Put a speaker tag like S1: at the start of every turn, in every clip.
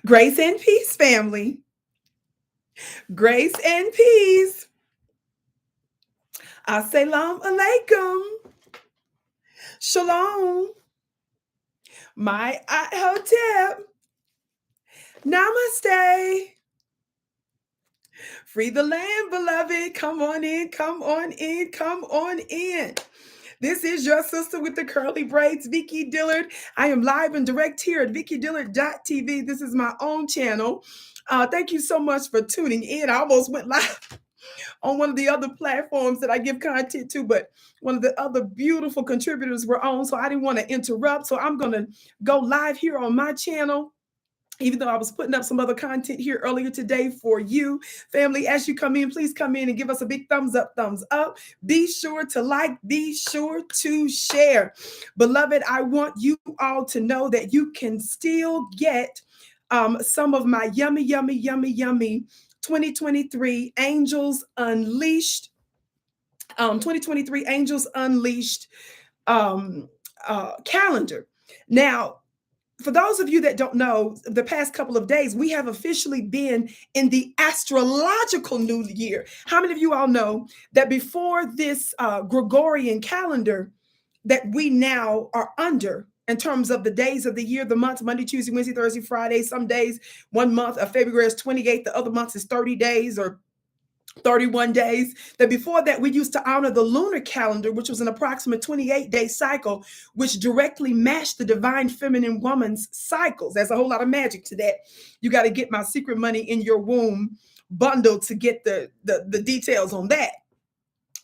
S1: Grace and peace, family. Grace and peace. Assalamu alaikum. Shalom. My hotep. Namaste. Free the land, beloved. Come on in, come on in, come on in. This is your sister with the curly braids, Vicki Dillard. I am live and direct here at VickiDillard.tv. This is my own channel. Thank you so much for tuning in. I almost went live on one of the other platforms that I give content to, but one of the other beautiful contributors were on, so I didn't want to interrupt. So I'm going to go live here on my channel, even though I was putting up some other content here earlier today for you. Family, as you come in, please come in and give us a big thumbs up, thumbs up. Be sure to like, be sure to share. Beloved, I want you all to know that you can still get some of my yummy, yummy, yummy, yummy 2023 Angels Unleashed, 2023 Angels Unleashed calendar. Now, for those of you that don't know, the past couple of days, we have officially been in the astrological new year. How many of you all know that before this Gregorian calendar that we now are under in terms of the days of the year, the months, Monday, Tuesday, Wednesday, Thursday, Friday, some days, 1 month of February is 28, the other months is 30 days or 31 days, that before that we used to honor the lunar calendar, which was an approximate 28-day cycle, which directly matched the divine feminine woman's cycles. There's a whole lot of magic to that. You got to get my Secret Money in Your Womb bundle to get the details on that.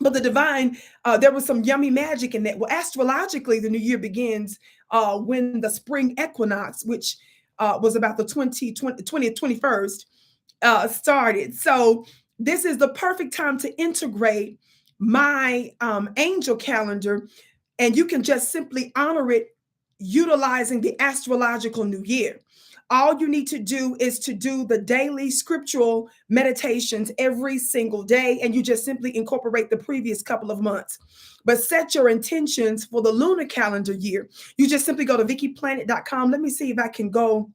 S1: But the divine, there was some yummy magic in that. Well, astrologically, the new year begins when the spring equinox, which was about the 20th, 21st, started. So this is the perfect time to integrate my angel calendar, and you can just simply honor it utilizing the astrological new year. All you need to do is to do the daily scriptural meditations every single day, and you just simply incorporate the previous couple of months. But set your intentions for the lunar calendar year. You just simply go to VickiPlanet.com. Let me see if I can go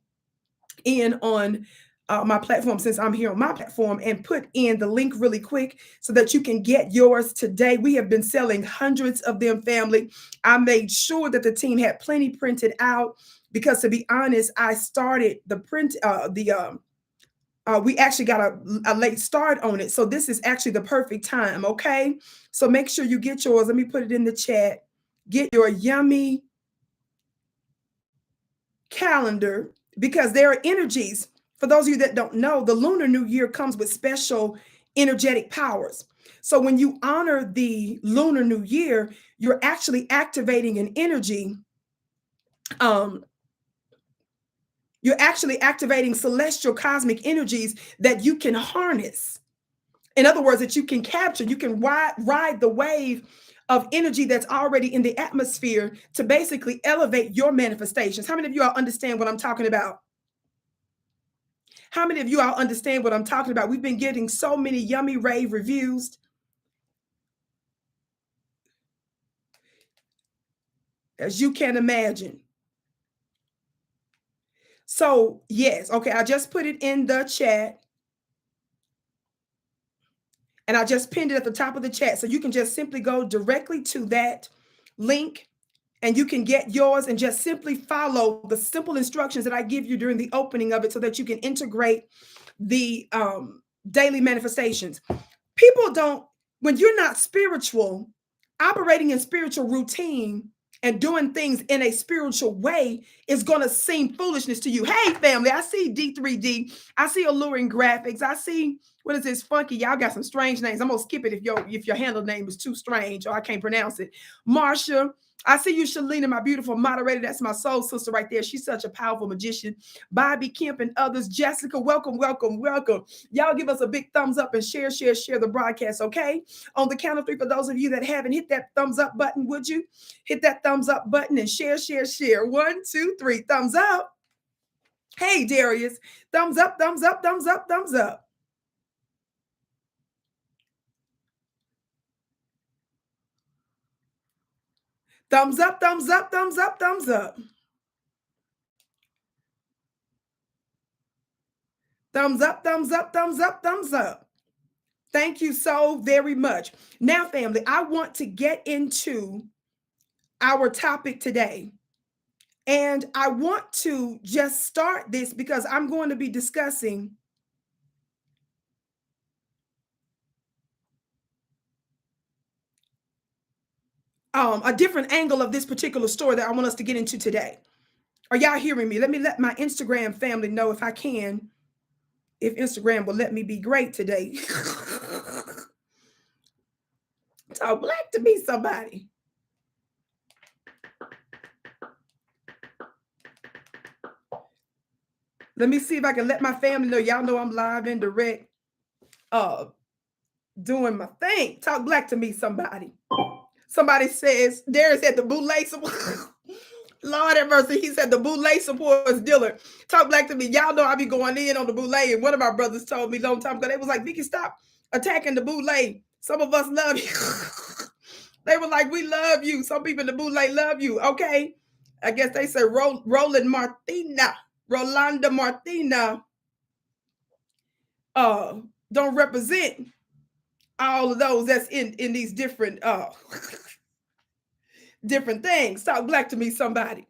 S1: in on my platform, since I'm here on my platform, and put in the link really quick so that you can get yours today. We have been selling hundreds of them, family. I made sure that the team had plenty printed out because, to be honest, I started the print, we actually got a late start on it. So this is actually the perfect time, okay? So make sure you get yours. Let me put it in the chat. Get your yummy calendar, because there are energies. For those of you that don't know, the Lunar New Year comes with special energetic powers. So when you honor the Lunar New Year, you're actually activating an energy. You're actually activating celestial cosmic energies that you can harness. In other words, that you can capture. You can ride the wave of energy that's already in the atmosphere to basically elevate your manifestations. How many of you all understand what I'm talking about? How many of you all understand what I'm talking about? We've been getting so many yummy rave reviews. As you can imagine. So, yes, okay, I just put it in the chat. And I just pinned it at the top of the chat. So you can just simply go directly to that link and you can get yours and just simply follow the simple instructions that I give you during the opening of it so that you can integrate the daily manifestations. People don't, when you're not spiritual, operating in spiritual routine and doing things in a spiritual way is going to seem foolishness to you. Hey, family, I see D3D. I see Alluring Graphics. I see, what is this, Funky? Y'all got some strange names. I'm going to skip it if your handle name is too strange or I can't pronounce it. Marsha. I see you, Shalina, my beautiful moderator. That's my soul sister right there. She's such a powerful magician. Bobby, Kemp, and others. Jessica, welcome, welcome, welcome. Y'all give us a big thumbs up and share the broadcast, okay? On the count of three, for those of you that haven't hit that thumbs up button, would you? Hit that thumbs up button and share. 1, 2, 3, thumbs up. Hey, Darius, thumbs up, thumbs up, thumbs up, thumbs up. Thumbs up, thumbs up, thumbs up, thumbs up. Thumbs up, thumbs up, thumbs up, thumbs up. Thank you so very much. Now, family, I want to get into our topic today. And I want to just start this because I'm going to be discussing a different angle of this particular story that I want us to get into today. Are y'all hearing me? Let me let my Instagram family know if I can, if Instagram will let me be great today. Talk black to me, somebody. Let me see if I can let my family know. Y'all know I'm live and direct, doing my thing. Talk black to me, somebody. Somebody says, Darius said the bootleg support. Lord have mercy. He said the bootleg supports Dillard. Talk black to me. Y'all know I be going in on the bootleg. And one of our brothers told me a long time ago, they was like, Vicki, stop attacking the bootleg. Some of us love you. They were like, we love you. Some people in the bootleg love you. Okay. I guess they said Rolanda Martina don't represent all of those that's in these different different things. Talk black to me, somebody.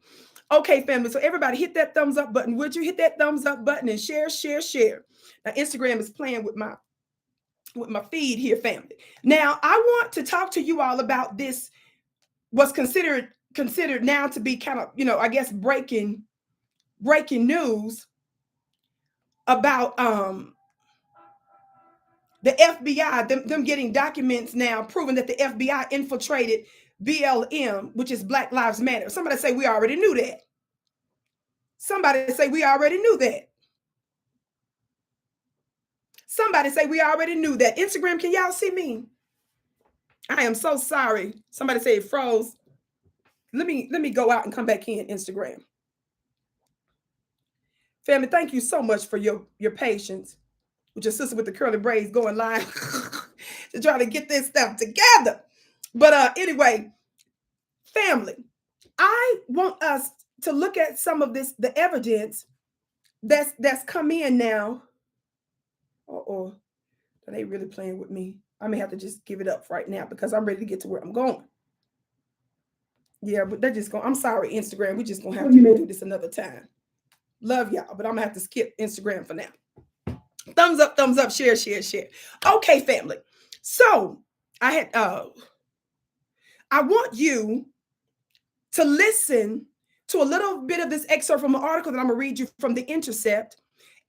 S1: Okay, family. So everybody hit that thumbs up button. Would you hit that thumbs up button and share, share, share? Now, Instagram is playing with my feed here, family. Now, I want to talk to you all about this, what's considered now to be kind of, I guess breaking news about the FBI, them getting documents now proving that the FBI infiltrated BLM, which is Black Lives Matter. Somebody say we already knew that. Somebody say we already knew that. Somebody say we already knew that. Instagram, can y'all see me? I am so sorry. Somebody say it froze. Let me go out and come back in, Instagram. Family, thank you so much for your patience with your sister with the curly braids going live to try to get this stuff together. But anyway, family, I want us to look at some of this, the evidence that's come in now. Or are they really playing with me? I may have to just give it up right now because I'm ready to get to where I'm going. Yeah, but they're just going. I'm sorry, Instagram. We're just gonna have to do this another time. Love y'all, but I'm gonna have to skip Instagram for now. Thumbs up, share, share, share. Okay, family. So I want you to listen to a little bit of this excerpt from an article that I'm gonna read you from The Intercept.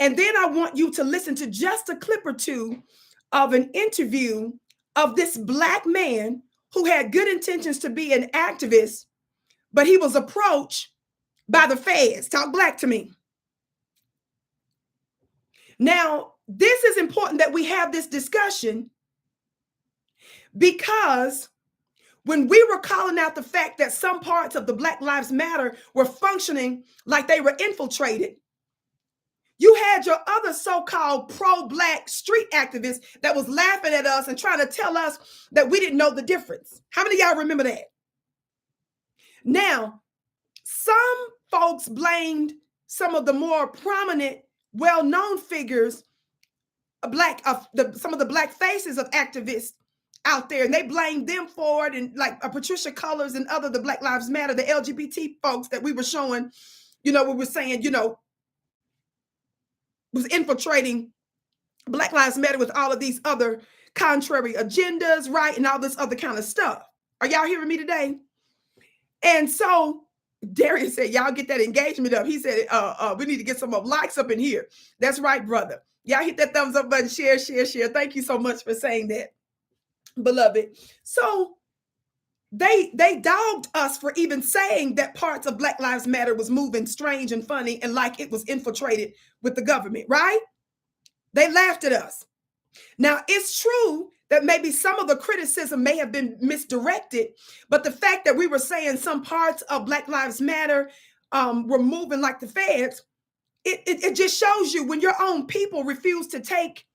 S1: And then I want you to listen to just a clip or two of an interview of this Black man who had good intentions to be an activist, but he was approached by the feds. Talk black to me. Now, this is important that we have this discussion because when we were calling out the fact that some parts of the Black Lives Matter were functioning like they were infiltrated, you had your other so-called pro-Black street activists that was laughing at us and trying to tell us that we didn't know the difference. How many of y'all remember that? Now, some folks blamed some of the more prominent, well-known figures, some of the Black faces of activists out there, and they blamed them for it, and like Patricia Cullors and other the Black Lives Matter, the LGBT folks that we were showing, we were saying, was infiltrating Black Lives Matter with all of these other contrary agendas, right? And all this other kind of stuff. Are y'all hearing me today? And so Darius said, y'all get that engagement up. He said, we need to get some more likes up in here. That's right, brother. Y'all hit that thumbs up button, share, share, share. Thank you so much for saying that, beloved. So they dogged us for even saying that parts of Black Lives Matter was moving strange and funny and like it was infiltrated with the government, right? They laughed at us. Now, it's true that maybe some of the criticism may have been misdirected, but the fact that we were saying some parts of Black Lives Matter were moving like the feds, it just shows you when your own people refuse to take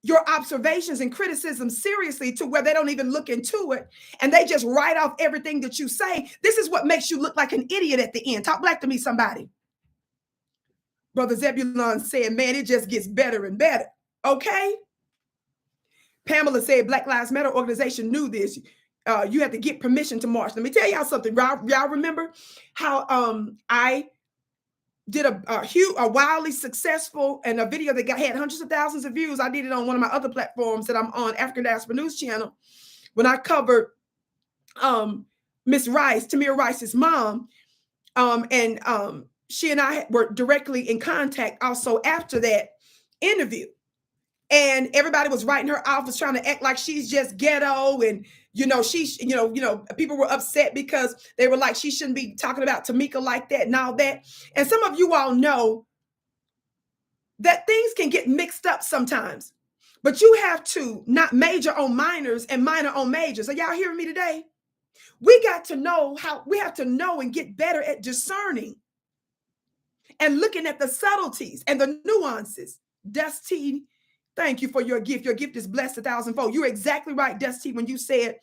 S1: your observations and criticism seriously to where they don't even look into it and they just write off everything that you say. This is what makes you look like an idiot at the end. Talk black to me, somebody. Brother Zebulon said, man, it just gets better and better. Okay. Pamela said Black Lives Matter organization knew this. You had to get permission to march. Let me tell y'all something. Y'all remember how I did a wildly successful and a video that had hundreds of thousands of views. I did it on one of my other platforms that I'm on, African Diaspora News Channel, when I covered Miss Rice, Tamir Rice's mom, and she and I were directly in contact also after that interview. And everybody was writing her off, was trying to act like she's just ghetto. And, people were upset because they were like, she shouldn't be talking about Tamika like that and all that. And some of you all know that things can get mixed up sometimes, but you have to not major on minors and minor on majors. Are y'all hearing me today? We have to know and get better at discerning and looking at the subtleties and the nuances. Dusty, thank you for your gift. Your gift is blessed 1,000-fold. You're exactly right, Dusty, when you said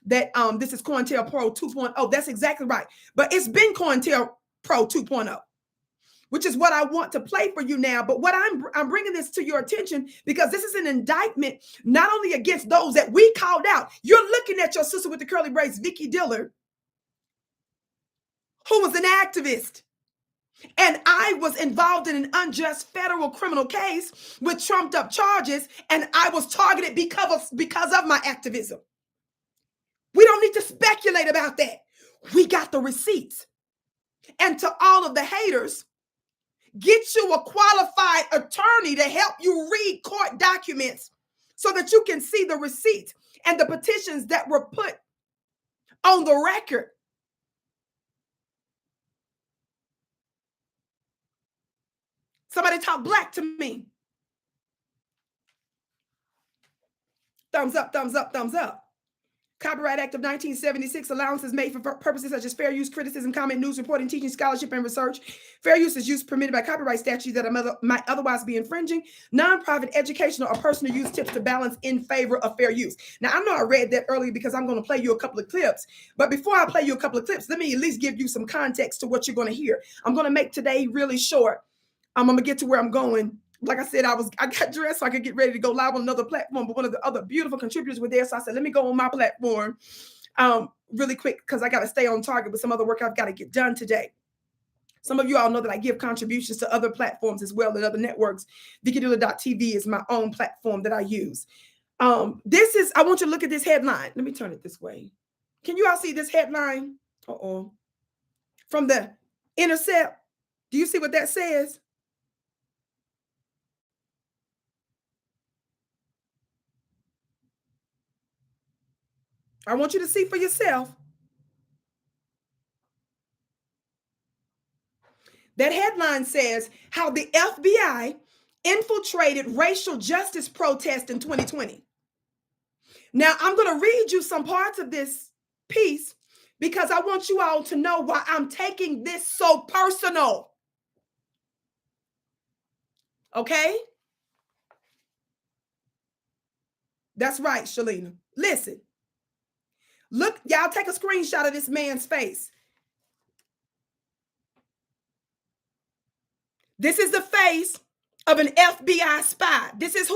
S1: that this is COINTELPRO 2.0. That's exactly right. But it's been COINTELPRO 2.0, which is what I want to play for you now. But what I'm bringing this to your attention because this is an indictment not only against those that we called out. You're looking at your sister with the curly braids, Vicki Dillard, who was an activist. And I was involved in an unjust federal criminal case with trumped up charges, and I was targeted because of my activism. We don't need to speculate about that. We got the receipts. And to all of the haters, get you a qualified attorney to help you read court documents so that you can see the receipts and the petitions that were put on the record. Somebody talk black to me. Thumbs up, thumbs up, thumbs up. Copyright Act of 1976, allowances made for purposes such as fair use, criticism, comment, news, reporting, teaching, scholarship, and research. Fair use is use permitted by copyright statutes that might otherwise be infringing. Non-profit, educational, or personal use tips to balance in favor of fair use. Now, I know I read that earlier because I'm going to play you a couple of clips. But before I play you a couple of clips, let me at least give you some context to what you're going to hear. I'm going to make today really short. I'm going to get to where I'm going. Like I said, I got dressed so I could get ready to go live on another platform, but one of the other beautiful contributors were there. So I said, let me go on my platform really quick because I got to stay on target with some other work I've got to get done today. Some of you all know that I give contributions to other platforms as well and other networks. VickiDillard.tv is my own platform that I use. I want you to look at this headline. Let me turn it this way. Can you all see this headline? From the Intercept. Do you see what that says? I want you to see for yourself. That headline says how the FBI infiltrated racial justice protest in 2020. Now, I'm going to read you some parts of this piece because I want you all to know why I'm taking this so personal. Okay? That's right, Shalina. Listen. Look, y'all take a screenshot of this man's face. This is the face of an FBI spy. This is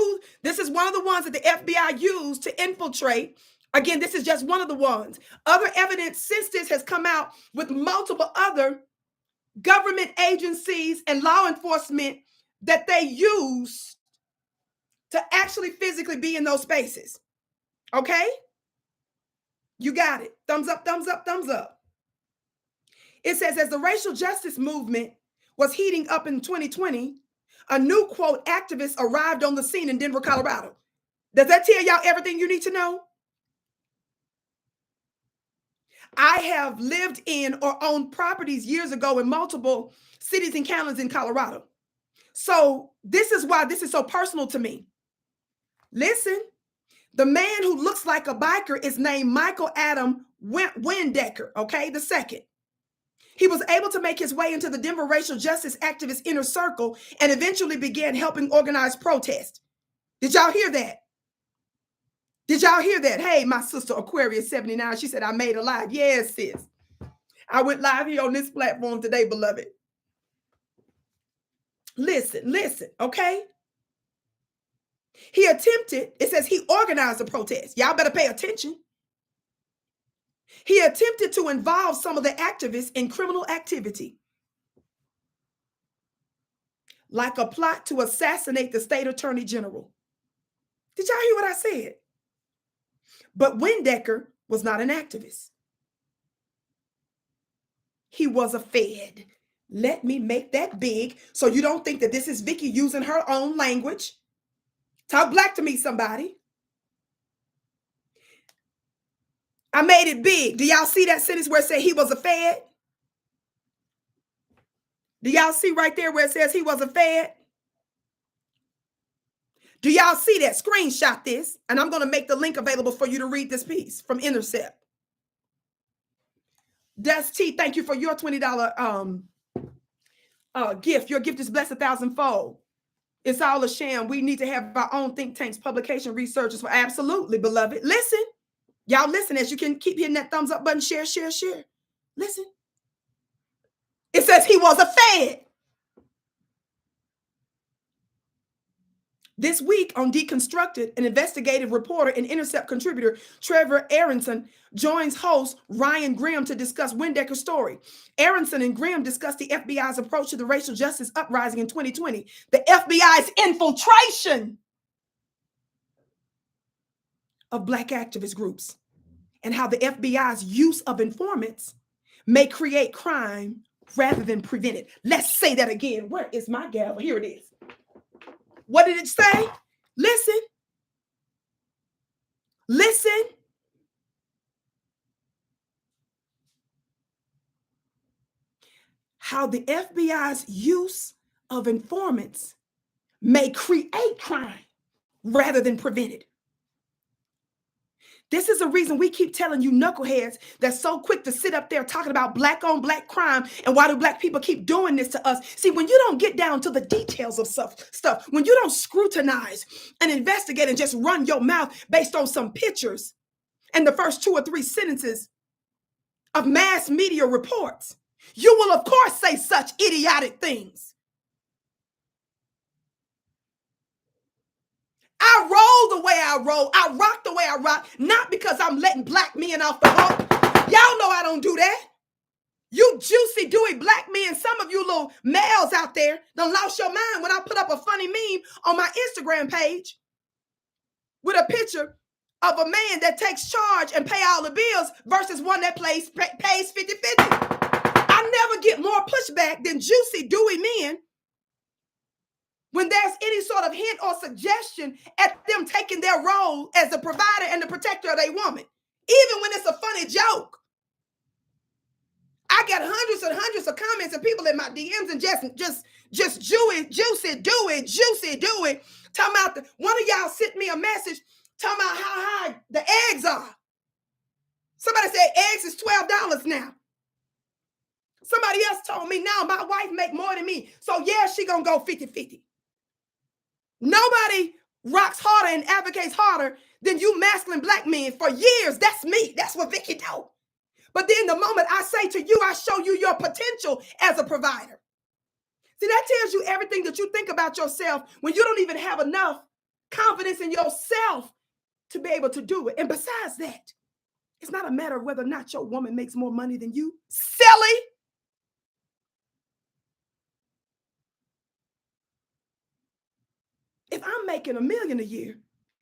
S1: one of the ones that the FBI used to infiltrate. Again, this is just one of the ones. Other evidence since this has come out with multiple other government agencies and law enforcement that they use to actually physically be in those spaces. Okay? You got it. Thumbs up, thumbs up, thumbs up. It says, as the racial justice movement was heating up in 2020, a new, quote, activist arrived on the scene in Denver, Colorado. Does that tell y'all everything you need to know? I have lived in or owned properties years ago in multiple cities and counties in Colorado. So this is why this is so personal to me. Listen. The man who looks like a biker is named Michael Adam Windecker, okay, the second. He was able to make his way into the Denver racial justice activist inner circle and eventually began helping organize protests. Did y'all hear that? Did y'all hear that? Hey, my sister Aquarius 79, she said, I made a live. Yes, sis. I went live here on this platform today, beloved. Listen, okay? He attempted, it says he organized a protest. Y'all better pay attention. He attempted to involve some of the activists in criminal activity, like a plot to assassinate the state attorney general. Did y'all hear what I said? But Windecker was not an activist. He was a Fed. Let me make that big so you don't think that this is Vicki using her own language. Talk black to me, somebody. I made it big. Do y'all see that sentence where it said he was a Fed? Do y'all see right there where it says he was a Fed? Do y'all see that? Screenshot this, and I'm going to make the link available for you to read this piece from Intercept. Des T, thank you for your $20 gift. Your gift is blessed 1,000-fold. It's all a sham. We need to have our own think tanks, publication, researchers. Absolutely, beloved. Listen. Y'all listen as you can keep hitting that thumbs up button. Share. Listen. It says he was a Fed. This week on Deconstructed, an investigative reporter and Intercept contributor, Trevor Aaronson, joins host Ryan Graham to discuss Windecker's story. Aaronson and Graham discussed the FBI's approach to the racial justice uprising in 2020, the FBI's infiltration of Black activist groups, and how the FBI's use of informants may create crime rather than prevent it. Let's say that again. Where is my gavel? Here it is. What did it say? Listen. How the FBI's use of informants may create crime rather than prevent it. This is the reason we keep telling you knuckleheads that's so quick to sit up there talking about black on black crime and why do black people keep doing this to us. See, when you don't get down to the details of stuff, when you don't scrutinize and investigate and just run your mouth based on some pictures and the first 2 or 3 sentences of mass media reports, you will of course say such idiotic things. I roll the way I roll. I rock the way I rock, not because I'm letting black men off the hook. Y'all know I don't do that. You juicy, dewy black men, some of you little males out there done lost your mind when I put up a funny meme on my Instagram page with a picture of a man that takes charge and pay all the bills versus one that pays 50-50. I never get more pushback than juicy, dewy men when there's any sort of hint or suggestion at them taking their role as the provider and the protector of their woman, even when it's a funny joke. I got hundreds and hundreds of comments and people in my DMs and just juicy, dewy, talking about one of y'all sent me a message talking about how high the eggs are. Somebody said eggs is $12 now. Somebody else told me, now my wife make more than me, so yeah, she gonna go 50-50. Nobody rocks harder and advocates harder than you masculine black men for years. That's me. That's what Vicki do. But then the moment I say to you, I show you your potential as a provider. See, that tells you everything that you think about yourself when you don't even have enough confidence in yourself to be able to do it. And besides that, it's not a matter of whether or not your woman makes more money than you. Silly. If I'm making $1 million a year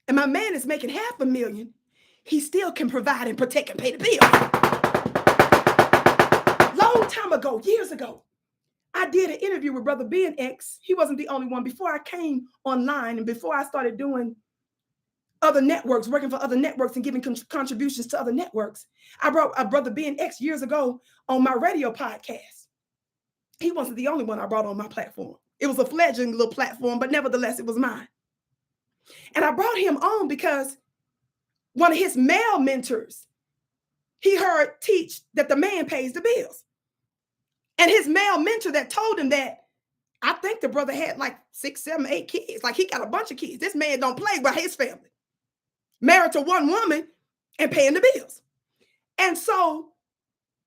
S1: and my man is making $500,000, he still can provide and protect and pay the bills. Long time ago, years ago, I did an interview with Brother Ben X. He wasn't the only one. Before I came online and before I started doing other networks, working for other networks and giving contributions to other networks, I brought Brother Ben X years ago on my radio podcast. He wasn't the only one I brought on my platform. It was a fledgling little platform, but nevertheless, it was mine. And I brought him on because one of his male mentors, he heard teach that the man pays the bills. And his male mentor that told him that, I think the brother had like 6, 7, 8 kids. Like he got a bunch of kids. This man don't play by his family. Married to one woman and paying the bills. And so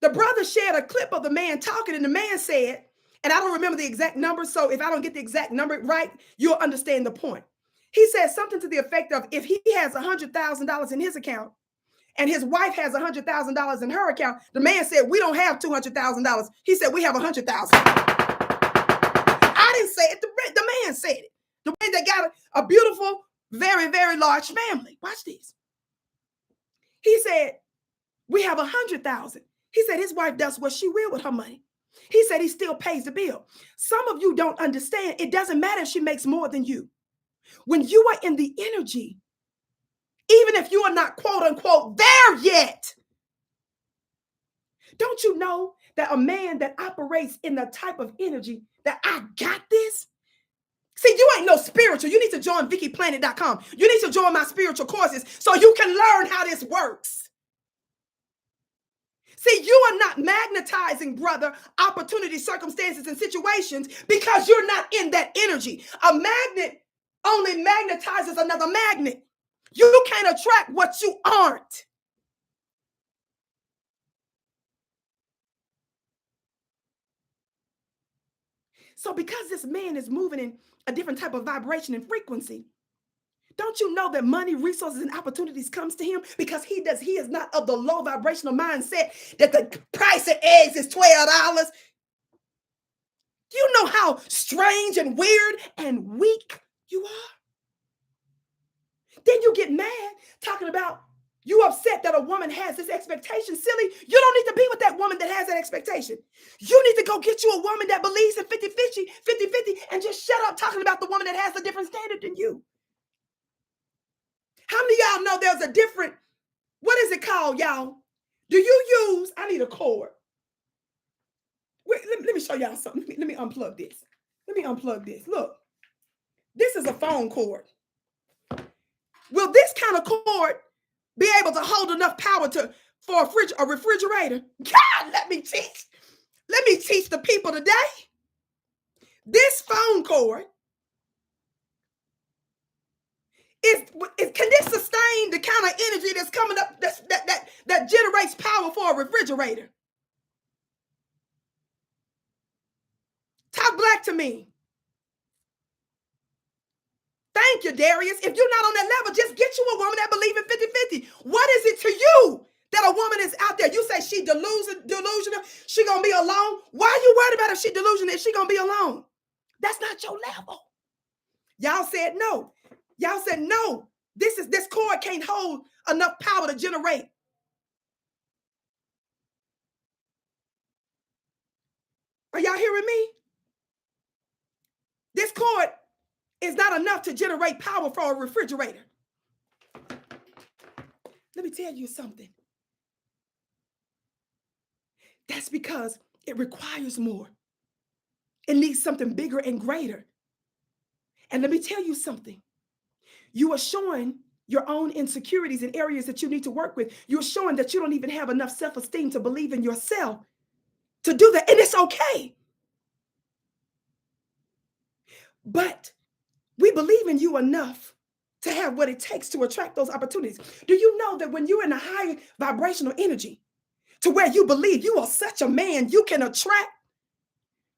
S1: the brother shared a clip of the man talking, and the man said, And I don't remember the exact number. So if I don't get the exact number right, you'll understand the point. He said something to the effect of, if he has $100,000 in his account and his wife has $100,000 in her account, the man said, we don't have $200,000. He said, we have 100,000. I didn't say it. The man said it. The man that got a beautiful, very, very large family. Watch this. He said, we have 100,000. He said his wife does what she will with her money. He said he still pays the bill. Some of you don't understand. It doesn't matter if she makes more than you. When you are in the energy, even if you are not quote unquote there yet, don't you know that a man that operates in the type of energy that I got this? See, you ain't no spiritual. You need to join VickiPlanet.com. You need to join my spiritual courses so you can learn how this works. See, you are not magnetizing, brother, opportunities, circumstances, and situations because you're not in that energy. A magnet only magnetizes another magnet. You can't attract what you aren't. So because this man is moving in a different type of vibration and frequency, don't you know that money, resources, and opportunities comes to him because he is not of the low vibrational mindset that the price of eggs is $12. Do you know how strange and weird and weak you are? Then you get mad talking about you upset that a woman has this expectation. Silly, you don't need to be with that woman that has that expectation. You need to go get you a woman that believes in 50-50, and just shut up talking about the woman that has a different standard than you. How many of y'all know there's a different, what is it called, y'all? Do you use, I need a cord. Wait, let me show y'all something. Let me unplug this. Let me unplug this. Look, this is a phone cord. Will this kind of cord be able to hold enough power for a refrigerator? God, let me teach the people today. This phone cord can this sustain the kind of energy that's coming up that generates power for a refrigerator? Talk black to me. Thank you, Darius. If you're not on that level, just get you a woman that believes in 50-50. What is it to you that a woman is out there? You say she delusional, she gonna be alone. Why are you worried about if she delusional, if she gonna be alone? That's not your level. Y'all said no. Y'all said no. This cord can't hold enough power to generate. Are y'all hearing me? This cord is not enough to generate power for a refrigerator. Let me tell you something. That's because it requires more. It needs something bigger and greater. And let me tell you something. You are showing your own insecurities in areas that you need to work with. You're showing that you don't even have enough self-esteem to believe in yourself to do that. And it's okay. But we believe in you enough to have what it takes to attract those opportunities. Do you know that when you're in a high vibrational energy to where you believe you are such a man, you can attract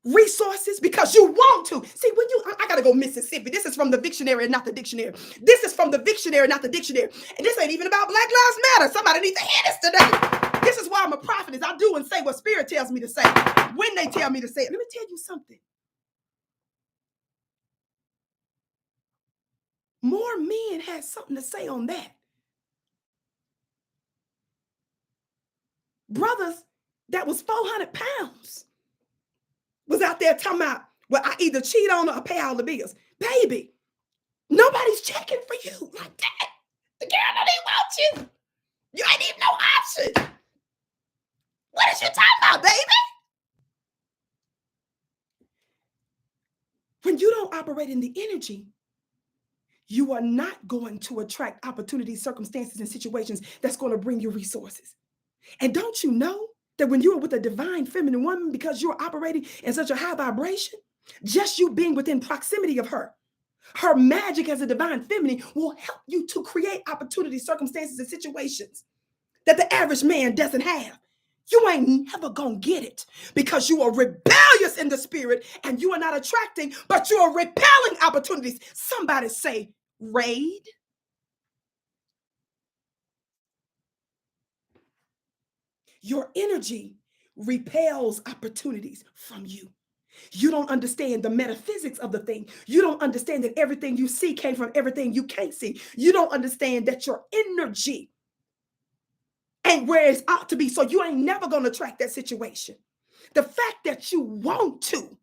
S1: resources because you want to? See, I gotta go Mississippi. This is from the dictionary and not the dictionary. This is from the dictionary, not the dictionary. And this ain't even about Black Lives Matter. Somebody needs to hear this today. This is why I'm a prophetess. I do and say what Spirit tells me to say when they tell me to say it. Let me tell you something. More men had something to say on that. Brothers that was 400 pounds was out there talking about, well, I either cheat on her or pay all the bills. Baby, nobody's checking for you like that. The girl don't even want you. You ain't even no option. What is you talking about, baby? When you don't operate in the energy, you are not going to attract opportunities, circumstances, and situations that's going to bring you resources. And don't you know that when you're with a divine feminine woman, because you're operating in such a high vibration, just you being within proximity of her magic as a divine feminine will help you to create opportunities, circumstances, and situations that the average man doesn't have. You ain't never gonna get it because you are rebellious in the spirit and you are not attracting, but you are repelling opportunities. Somebody say, raid. Your energy repels opportunities from you. You don't understand the metaphysics of the thing. You don't understand that everything you see came from everything you can't see. You don't understand that your energy ain't where it's ought to be. So you ain't never going to attract that situation. The fact that you want to,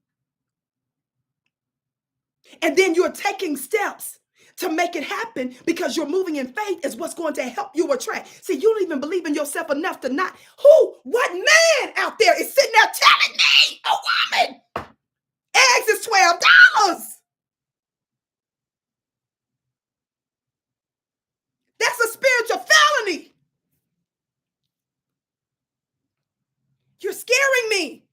S1: and then you're taking steps to make it happen because you're moving in faith is what's going to help you attract. See, you don't even believe in yourself enough to not, what man out there is sitting there telling me, a woman, eggs is $12. That's a spiritual felony. You're scaring me.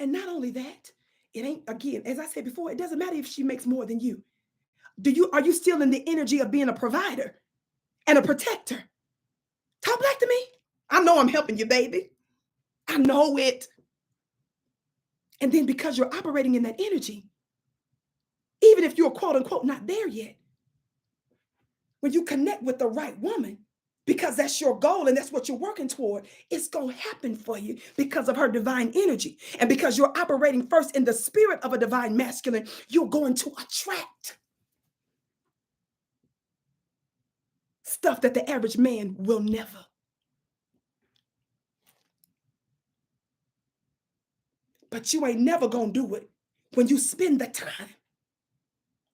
S1: And not only that, it ain't, again, as I said before, it doesn't matter if she makes more than you. Are you still in the energy of being a provider and a protector? Talk back to me. I know I'm helping you, baby. I know it. And then because you're operating in that energy, even if you're quote unquote not there yet, when you connect with the right woman, because that's your goal and that's what you're working toward, it's going to happen for you because of her divine energy. And because you're operating first in the spirit of a divine masculine, you're going to attract stuff that the average man will never. But you ain't never going to do it when you spend the time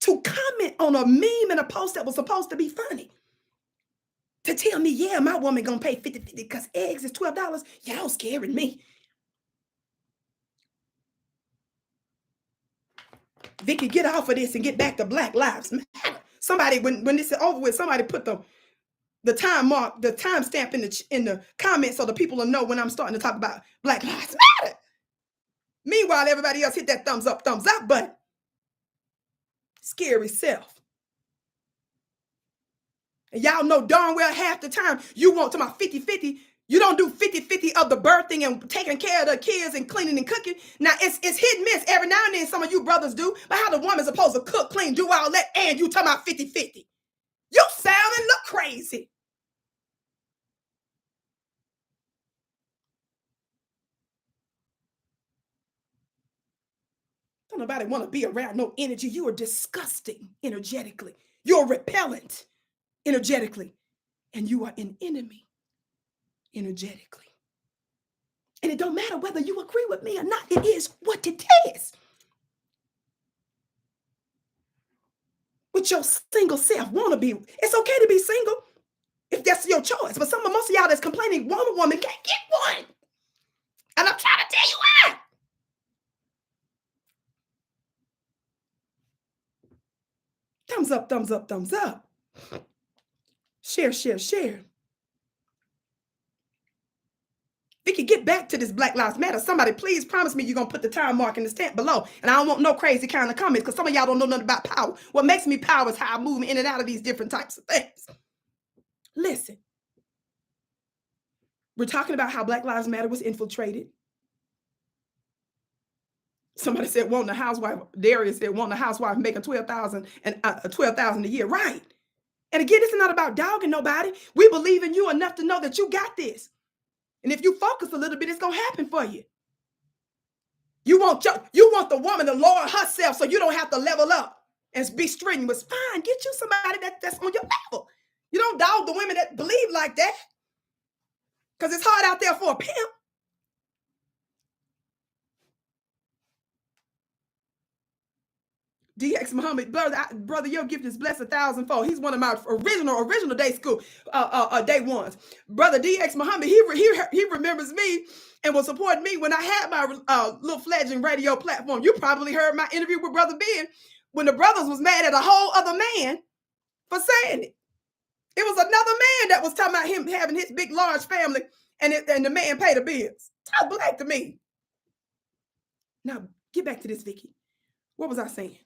S1: to comment on a meme and a post that was supposed to be funny. To tell me, yeah, my woman going to pay 50 because eggs is $12. Y'all scaring me. Vicki, get off of this and get back to Black Lives Matter. Somebody, when this is over with, somebody put the time mark, the time stamp in the comments so the people will know when I'm starting to talk about Black Lives Matter. Meanwhile, everybody else hit that thumbs up button. Scary self. And y'all know darn well half the time you want to my 50-50. You don't do 50-50 of the birthing and taking care of the kids and cleaning and cooking. Now, it's hit and miss. Every now and then some of you brothers do. But how the woman's supposed to cook, clean, do all that, and you talking about 50-50? You sound and look crazy. Don't nobody want to be around no energy. You are disgusting energetically. You're repellent energetically. And you are an enemy energetically. And it don't matter whether you agree with me or not. It is what it is. With your single self, want to be. It's okay to be single if that's your choice. But most of y'all that's complaining, want a woman, can't get one. And I'm trying to tell you why. Thumbs up, thumbs up, thumbs up. Share, share, share. Vicki, get back to this Black Lives Matter. Somebody please promise me you're going to put the time mark in the stamp below. And I don't want no crazy kind of comments because some of y'all don't know nothing about power. What makes me power is how I move in and out of these different types of things. Listen. We're talking about how Black Lives Matter was infiltrated. Somebody said wanting a housewife. Darius said wanting a housewife making $12,000 and $12,000 a year. Right. And again, this is not about dogging nobody. We believe in you enough to know that you got this. And if you focus a little bit, it's gonna happen for you. You want the woman to lower herself so you don't have to level up and be strenuous. Fine, get you somebody that's on your level. You don't dog the women that believe like that. Because it's hard out there for a pimp. DX Muhammad, brother, your gift is blessed 1,000-fold. He's one of my original day school day ones. Brother DX Muhammad, he remembers me and will support me when I had my little fledgling radio platform. You probably heard my interview with Brother Ben when the brothers was mad at a whole other man for saying it. It was another man that was talking about him having his big, large family and the man paid the bills. Talk black to me. Now, get back to this, Vicki. What was I saying?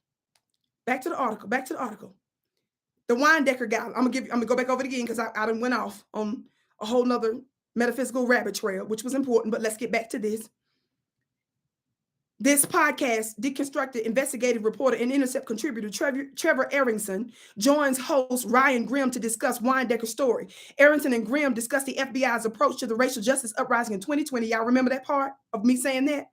S1: Back to the article. The Windecker guy. I'm gonna go back over it again because I done went off on a whole nother metaphysical rabbit trail, which was important, but let's get back to this. This podcast, deconstructed investigative reporter and Intercept contributor Trevor Aaronson joins host Ryan Grimm to discuss Windecker's story. Aaronson and Grimm discuss the FBI's approach to the racial justice uprising in 2020. Y'all remember that part of me saying that?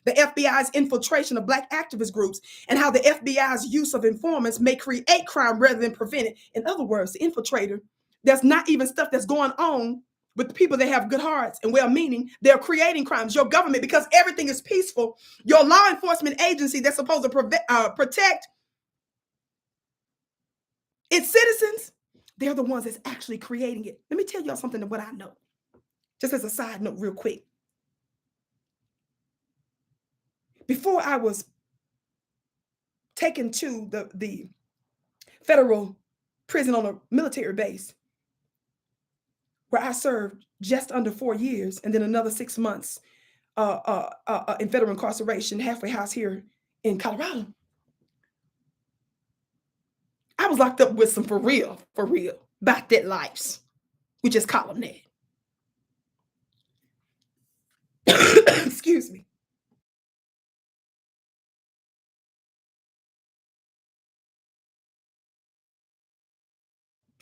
S1: The FBI's infiltration of Black activist groups and how the FBI's use of informants may create crime rather than prevent it. In other words, the infiltrator, there's not even stuff that's going on with the people that have good hearts and well-meaning. They're creating crimes. Your government, because everything is peaceful, your law enforcement agency that's supposed to protect its citizens, they're the ones that's actually creating it. Let me tell y'all something of what I know. Just as a side note real quick. Before I was taken to the federal prison on a military base, where I served just under 4 years and then another 6 months in federal incarceration, halfway house here in Colorado. I was locked up with some for real, about that lives. We just call them that. Excuse me.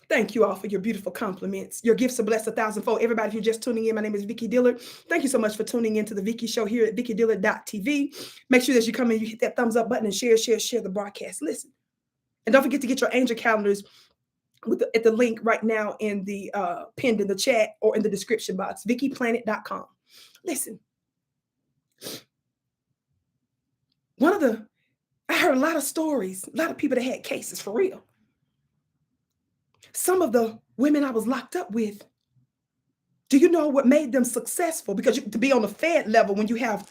S1: Thank you all for your beautiful compliments. Your gifts are blessed 1,000-fold. Everybody, if you're just tuning in, my name is Vicki Dillard. Thank you so much for tuning into the Vicki Show here at VickiDillard.tv. Make sure that you come in, you hit that thumbs up button and share the broadcast. Listen. And don't forget to get your angel calendars at the link right now in the pinned in the chat or in the description box, VickiPlanet.com. Listen. I heard a lot of stories, a lot of people that had cases for real. Some of the women I was locked up with, do you know what made them successful? Because to be on the Fed level, when you have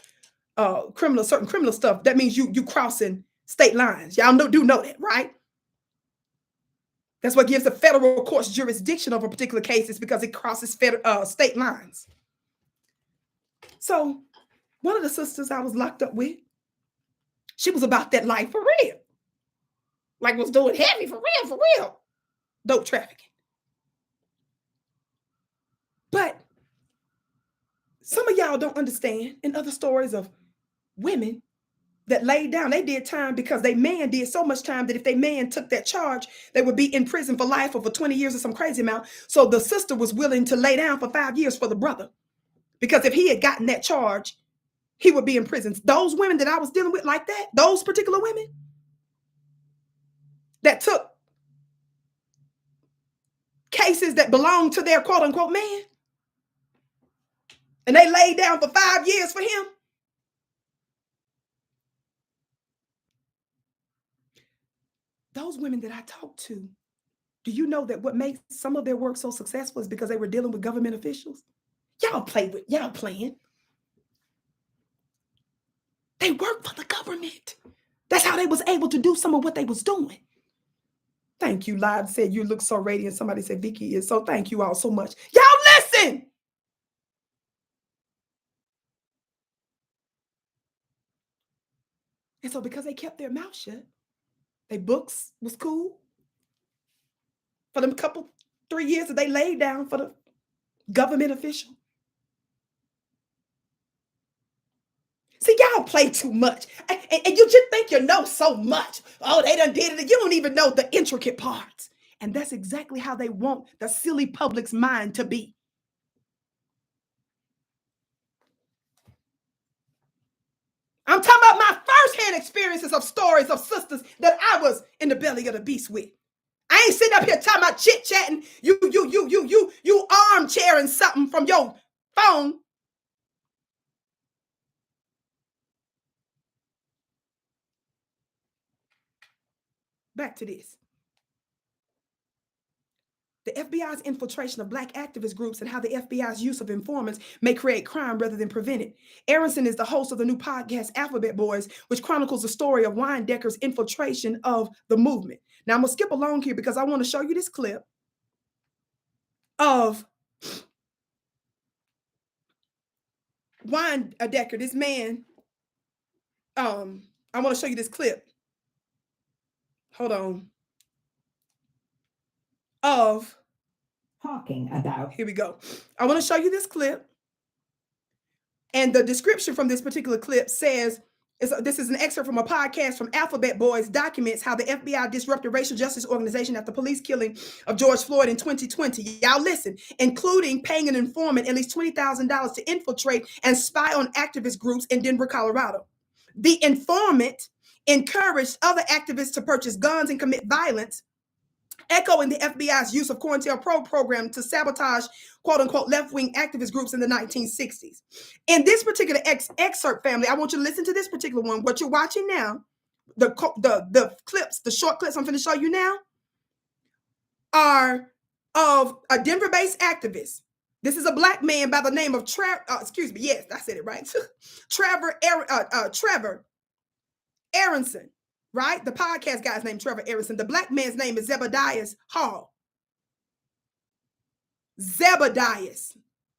S1: certain criminal stuff, that means you crossing state lines. Y'all do know that, right? That's what gives the federal court's jurisdiction over a particular case, is because it crosses state lines. So one of the sisters I was locked up with, she was about that life for real. Like was doing heavy for real. Dope trafficking. But some of y'all don't understand in other stories of women that laid down, they did time because their man did so much time that if their man took that charge, they would be in prison for life or for 20 years or some crazy amount. So the sister was willing to lay down for 5 years for the brother, because if he had gotten that charge, he would be in prison. Those women that I was dealing with like that, those particular women that took cases that belonged to their quote unquote man, and they laid down for 5 years for him. Those women that I talked to, do you know that what makes some of their work so successful is because they were dealing with government officials? Y'all playing. They work for the government. That's how they was able to do some of what they was doing. Thank you. Live said you look so radiant. Somebody said Vicki is. So thank you all so much. Y'all listen. And so because they kept their mouth shut, their books was cool. For them 3 years that they laid down for the government official. See, y'all play too much. And you just think you know so much. Oh, they done did it. You don't even know the intricate parts. And that's exactly how they want the silly public's mind to be. I'm talking about my firsthand experiences of stories of sisters that I was in the belly of the beast with. I ain't sitting up here talking about chit-chatting, you armchairing something from your phone. Back to this. The FBI's infiltration of Black activist groups and how the FBI's use of informants may create crime rather than prevent it. Aaronson is the host of the new podcast, Alphabet Boys, which chronicles the story of Windecker's infiltration of the movement. Now, I'm going to skip along here because I want to show you this clip of Windecker, this man. I want to show you this clip. Hold on. of
S2: talking about.
S1: Here we go. I want to show you this clip. And the description from this particular clip says, this is an excerpt from a podcast from Alphabet Boys, documents how the FBI disrupted racial justice organization after police killing of George Floyd in 2020. Y'all listen, including paying an informant at least $20,000 to infiltrate and spy on activist groups in Denver, Colorado. The informant encouraged other activists to purchase guns and commit violence, echoing the FBI's use of COINTELPRO program to sabotage quote-unquote left-wing activist groups in the 1960s. In this particular excerpt, family, I want you to listen to this particular one. What you're watching now, the clips, the short clips I'm going to show you now, are of a Denver-based activist. This is a black man by the name of Trevor Aaronson. Right? The podcast guy's named Trevor Aaronson. The black man's name is Zebediah Hall. Zebediah.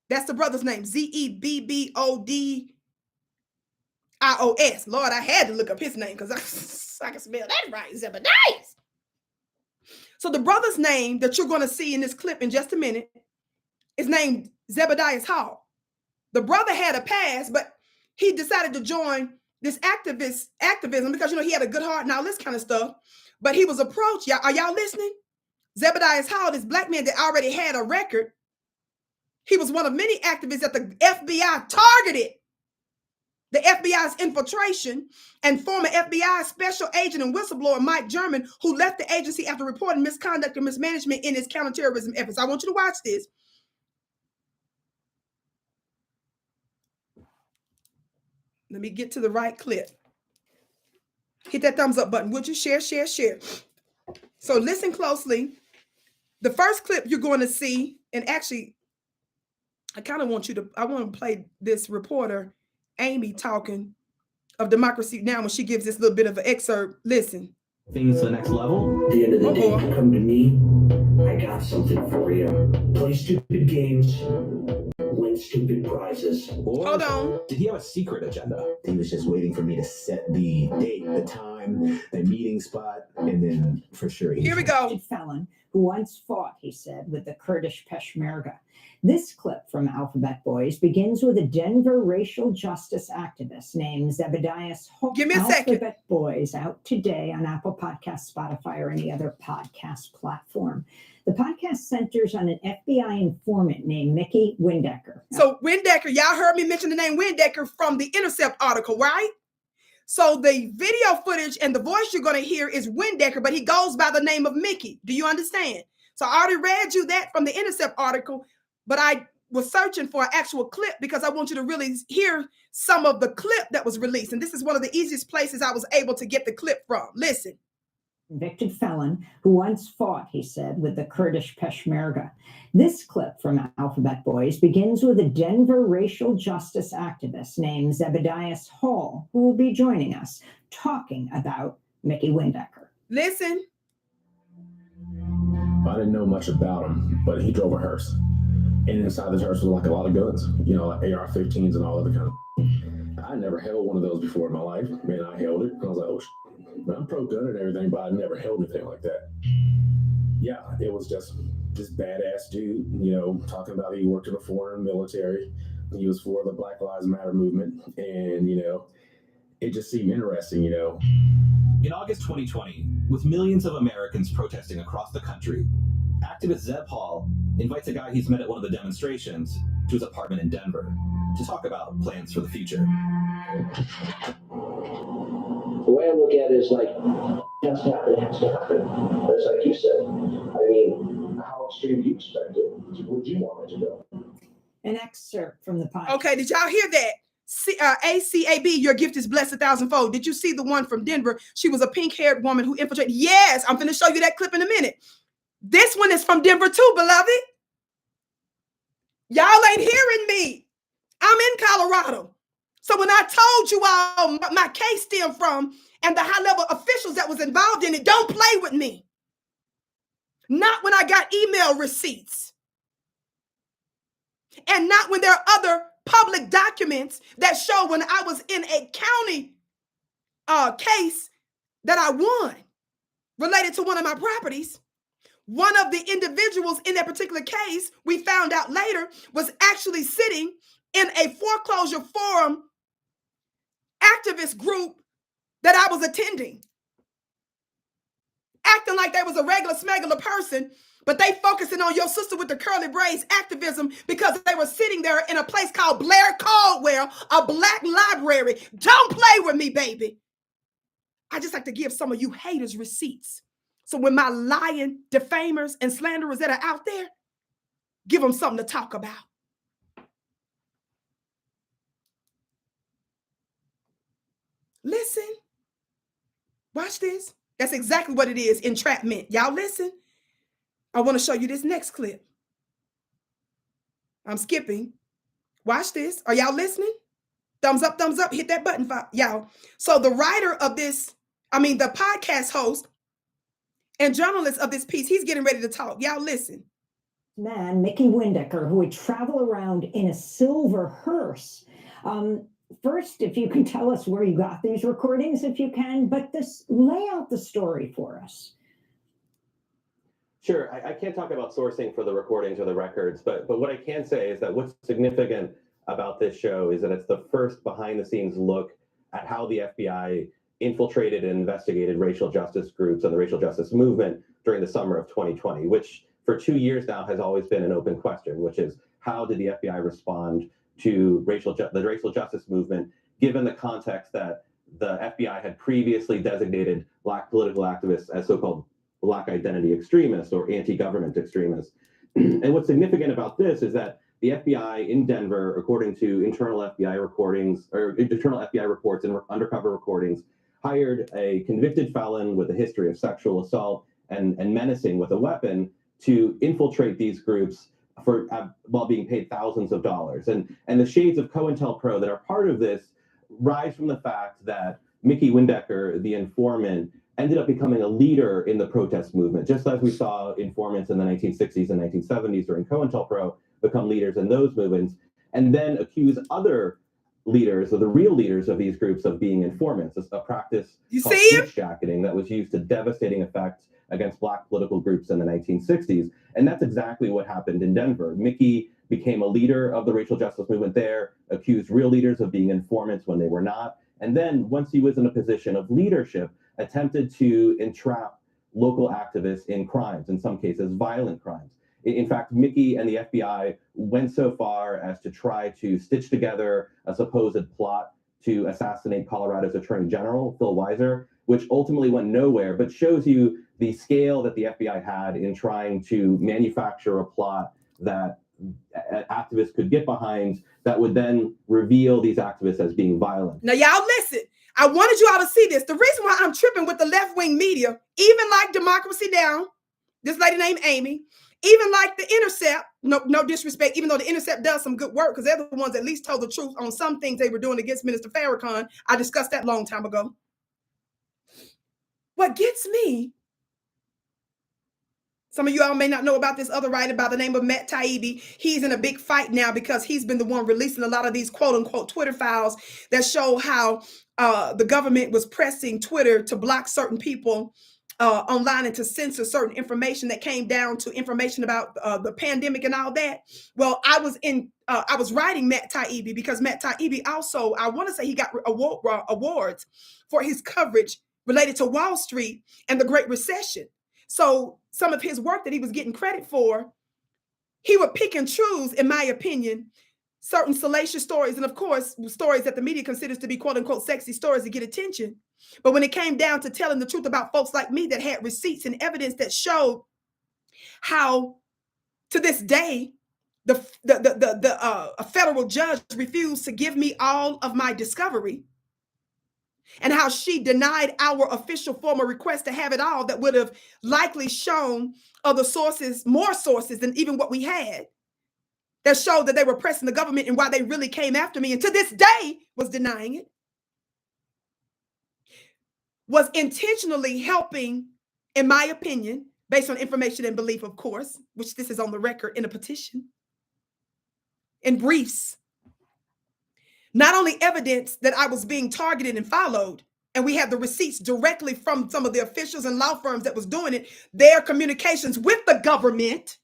S1: That's the brother's name. Zebbodios. Lord, I had to look up his name because I can spell that right. Zebediah. So the brother's name that you're going to see in this clip in just a minute is named Zebediah Hall. The brother had a past, but he decided to join this activism because, he had a good heart and all this kind of stuff. But he was approached. Are y'all listening? Zebediah Hall, this black man that already had a record. He was one of many activists that the FBI targeted. The FBI's infiltration, and former FBI special agent and whistleblower Mike German, who left the agency after reporting misconduct and mismanagement in his counterterrorism efforts. I want you to watch this. Let me get to the right clip. Hit that thumbs up button. Would you share? So listen closely. The first clip you're going to see, and actually, I want to play this reporter, Amy, talking of Democracy Now! When she gives this little bit of an excerpt. Listen.
S3: Things to the next level.
S4: At the end of the day, you come to me, I got something for you. Play stupid games, win stupid prizes.
S3: Or
S1: hold on.
S3: Did he have a secret agenda?
S5: He was just waiting for me to set the date, the time, the meeting spot, and then for sure.
S1: Here we go.
S2: Felon who once fought, he said, with the Kurdish Peshmerga. This clip from Alphabet Boys begins with a Denver racial justice activist named Zebediah Hall.
S1: Give me a second.
S2: Alphabet Boys out today on Apple Podcasts, Spotify, or any other podcast platform. The podcast centers on an FBI informant named Mickey Windecker.
S1: So Windecker, y'all heard me mention the name Windecker from the Intercept article, right? So the video footage and the voice you're going to hear is Windecker, but he goes by the name of Mickey. Do you understand? So I already read you that from the Intercept article, but I was searching for an actual clip because I want you to really hear some of the clip that was released. And this is one of the easiest places I was able to get the clip from. Listen.
S2: Convicted felon who once fought, he said, with the Kurdish Peshmerga. This clip from Alphabet Boys begins with a Denver racial justice activist named Zebediah Hall, who will be joining us talking about Mickey Windecker.
S1: Listen.
S6: I didn't know much about him, but he drove a hearse. And inside this hearse was like a lot of guns, like AR-15s and all other kind of. I never held one of those before in my life. Man, I held it. I was like, oh, I'm pro-gun and everything, but I never held anything like that. Yeah, it was just this badass dude, talking about he worked in the foreign military. He was for the Black Lives Matter movement. And, it just seemed interesting,
S3: In August 2020, with millions of Americans protesting across the country, activist Zeb Hall invites a guy he's met at one of the demonstrations to his apartment in Denver to talk about plans for the future.
S4: The way I look at it is like, has to happen. It's like you said. I mean, how extreme do you expect it? Would you want it to go?
S2: An excerpt from the podcast.
S1: Okay, did y'all hear that? ACAB, your gift is blessed 1,000-fold. Did you see the one from Denver? She was a pink-haired woman who infiltrated. Yes, I'm going to show you that clip in a minute. This one is from Denver too, beloved. Y'all ain't hearing me. I'm in Colorado. So when I told you all my case stemmed from and the high-level officials that was involved in it, don't play with me. Not when I got email receipts. And not when there are other public documents that show when I was in a county case that I won related to one of my properties. one of the individuals in that particular case, we found out later, was actually sitting in a foreclosure forum activist group that I was attending, acting like they was a regular smuggler person, but they focusing on your sister with the curly braids activism because they were sitting there in a place called Blair Caldwell, a black library. Don't play with me, baby. I just like to give some of you haters receipts. So when my lying defamers and slanderers that are out there, give them something to talk about. Listen. Watch this. That's exactly what it is, entrapment. Y'all listen. I want to show you this next clip. I'm skipping. Watch this. Are y'all listening? Thumbs up, hit that button, y'all. So the writer of this, the podcast host and journalist of this piece, he's getting ready to talk. Y'all listen.
S2: Man, Vicki Windecker, who would travel around in a silver hearse. First, if you can tell us where you got these recordings, if you can, but lay out the story for us.
S7: Sure. I can't talk about sourcing for the recordings or the records, but what I can say is that what's significant about this show is that it's the first behind-the-scenes look at how the FBI infiltrated and investigated racial justice groups and the racial justice movement during the summer of 2020, which for 2 years now has always been an open question, which is how did the FBI respond to the racial justice movement, given the context that the FBI had previously designated Black political activists as so-called Black identity extremists or anti-government extremists. And what's significant about this is that the FBI in Denver, according to internal FBI reports and undercover recordings, hired a convicted felon with a history of sexual assault and menacing with a weapon to infiltrate these groups while being paid thousands of dollars. And the shades of COINTELPRO that are part of this rise from the fact that Vicki Windecker, the informant, ended up becoming a leader in the protest movement, just as we saw informants in the 1960s and 1970s during COINTELPRO become leaders in those movements, and then accuse other leaders, or the real leaders of these groups, of being informants, a practice called snitch jacketing that was used to devastating effect against Black political groups in the 1960s. And that's exactly what happened in Denver. Vicki became a leader of the racial justice movement there, accused real leaders of being informants when they were not, and then once he was in a position of leadership, attempted to entrap local activists in crimes, in some cases violent crimes. In fact, Vicki and the FBI went so far as to try to stitch together a supposed plot to assassinate Colorado's Attorney General, Phil Weiser, which ultimately went nowhere, but shows you the scale that the FBI had in trying to manufacture a plot that activists could get behind that would then reveal these activists as being violent.
S1: Now, y'all listen. I wanted you all to see this. The reason why I'm tripping with the left-wing media, even like Democracy Now!, this lady named Amy, even like The Intercept, no disrespect, even though The Intercept does some good work because they're the ones that at least told the truth on some things they were doing against Minister Farrakhan. I discussed that a long time ago. What gets me, some of you all may not know about this other writer by the name of Matt Taibbi. He's in a big fight now because he's been the one releasing a lot of these quote unquote Twitter files that show how the government was pressing Twitter to block certain people online and to censor certain information that came down to information about the pandemic and all that. Well, I was writing Matt Taibbi because Matt Taibbi also, I want to say he got awards for his coverage related to Wall Street and the Great Recession. So some of his work that he was getting credit for, he would pick and choose, in my opinion, certain salacious stories. And of course, stories that the media considers to be quote unquote sexy stories to get attention. But when it came down to telling the truth about folks like me that had receipts and evidence that showed how to this day, a federal judge refused to give me all of my discovery, and how she denied our official formal request to have it all that would have likely shown other sources, more sources than even what we had, that showed that they were pressing the government and why they really came after me, and to this day was denying it, was intentionally helping, in my opinion, based on information and belief, of course, which this is on the record in a petition, in briefs, not only evidence that I was being targeted and followed and we have the receipts directly from some of the officials and law firms that was doing it, their communications with the government,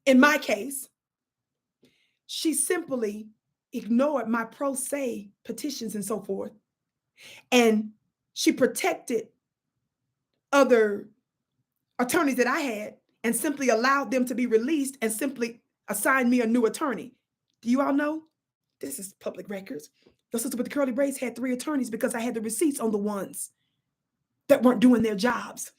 S1: in my case, she simply ignored my pro se petitions and so forth. And she protected other attorneys that I had and simply allowed them to be released and simply assigned me a new attorney. Do you all know? This is public records. The sister with the curly braids had 3 attorneys because I had the receipts on the ones that weren't doing their jobs.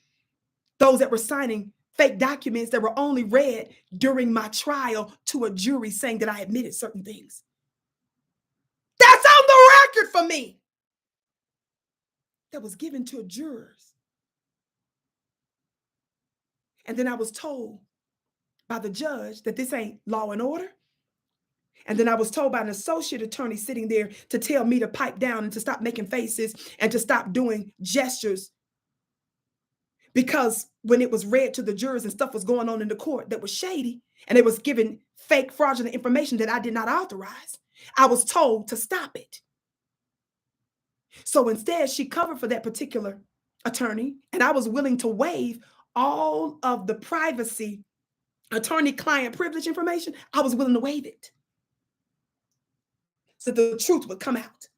S1: Those that were signing fake documents that were only read during my trial to a jury saying that I admitted certain things. That's on the record for me. That was given to jurors. And then I was told by the judge that this ain't law and order. And then I was told by an associate attorney sitting there to tell me to pipe down and to stop making faces and to stop doing gestures. Because when it was read to the jurors and stuff was going on in the court that was shady and it was given fake fraudulent information that I did not authorize, I was told to stop it. So instead, she covered for that particular attorney, and I was willing to waive all of the privacy, attorney-client privilege information. I was willing to waive it so the truth would come out.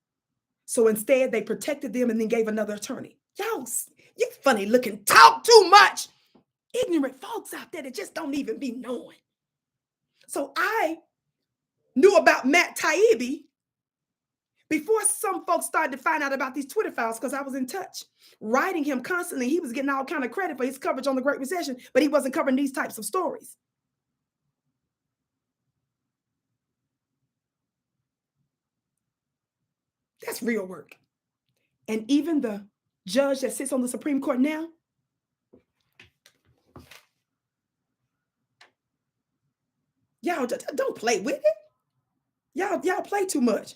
S1: So instead, they protected them and then gave another attorney. Y'all, you funny looking, talk too much. Ignorant folks out there that just don't even be knowing. So I knew about Matt Taibbi before some folks started to find out about these Twitter files, because I was in touch, writing him constantly. He was getting all kind of credit for his coverage on the Great Recession, but he wasn't covering these types of stories. That's real work. And even the judge that sits on the Supreme Court now, y'all don't play with it. Y'all play too much.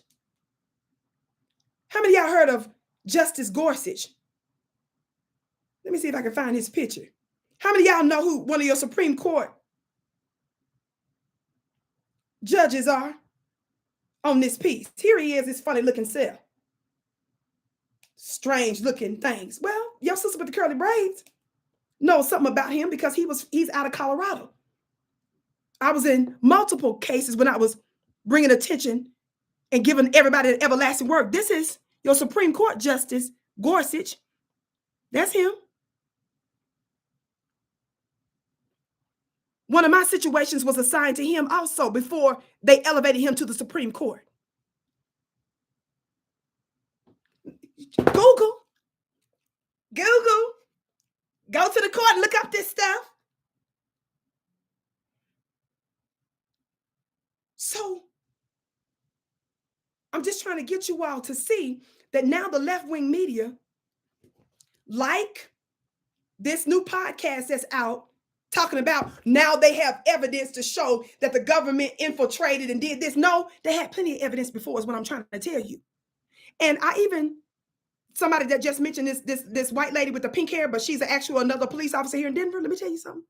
S1: How many of y'all heard of Justice Gorsuch? Let me see if I can find his picture. How many of y'all know who one of your Supreme Court judges are on this piece? Here he is, his funny looking self. Strange looking things. Well, your sister with the curly braids knows something about him because he's out of Colorado. I was in multiple cases when I was bringing attention and giving everybody an everlasting word. This is your Supreme Court Justice Gorsuch. That's him. One of my situations was assigned to him also before they elevated him to the Supreme Court. Google. Go to the court and look up this stuff. So I'm just trying to get you all to see that now the left-wing media, like this new podcast that's out, talking about now they have evidence to show that the government infiltrated and did this. No, they had plenty of evidence before is what I'm trying to tell you. And somebody that just mentioned this white lady with the pink hair, but she's actually another police officer here in Denver. Let me tell you something.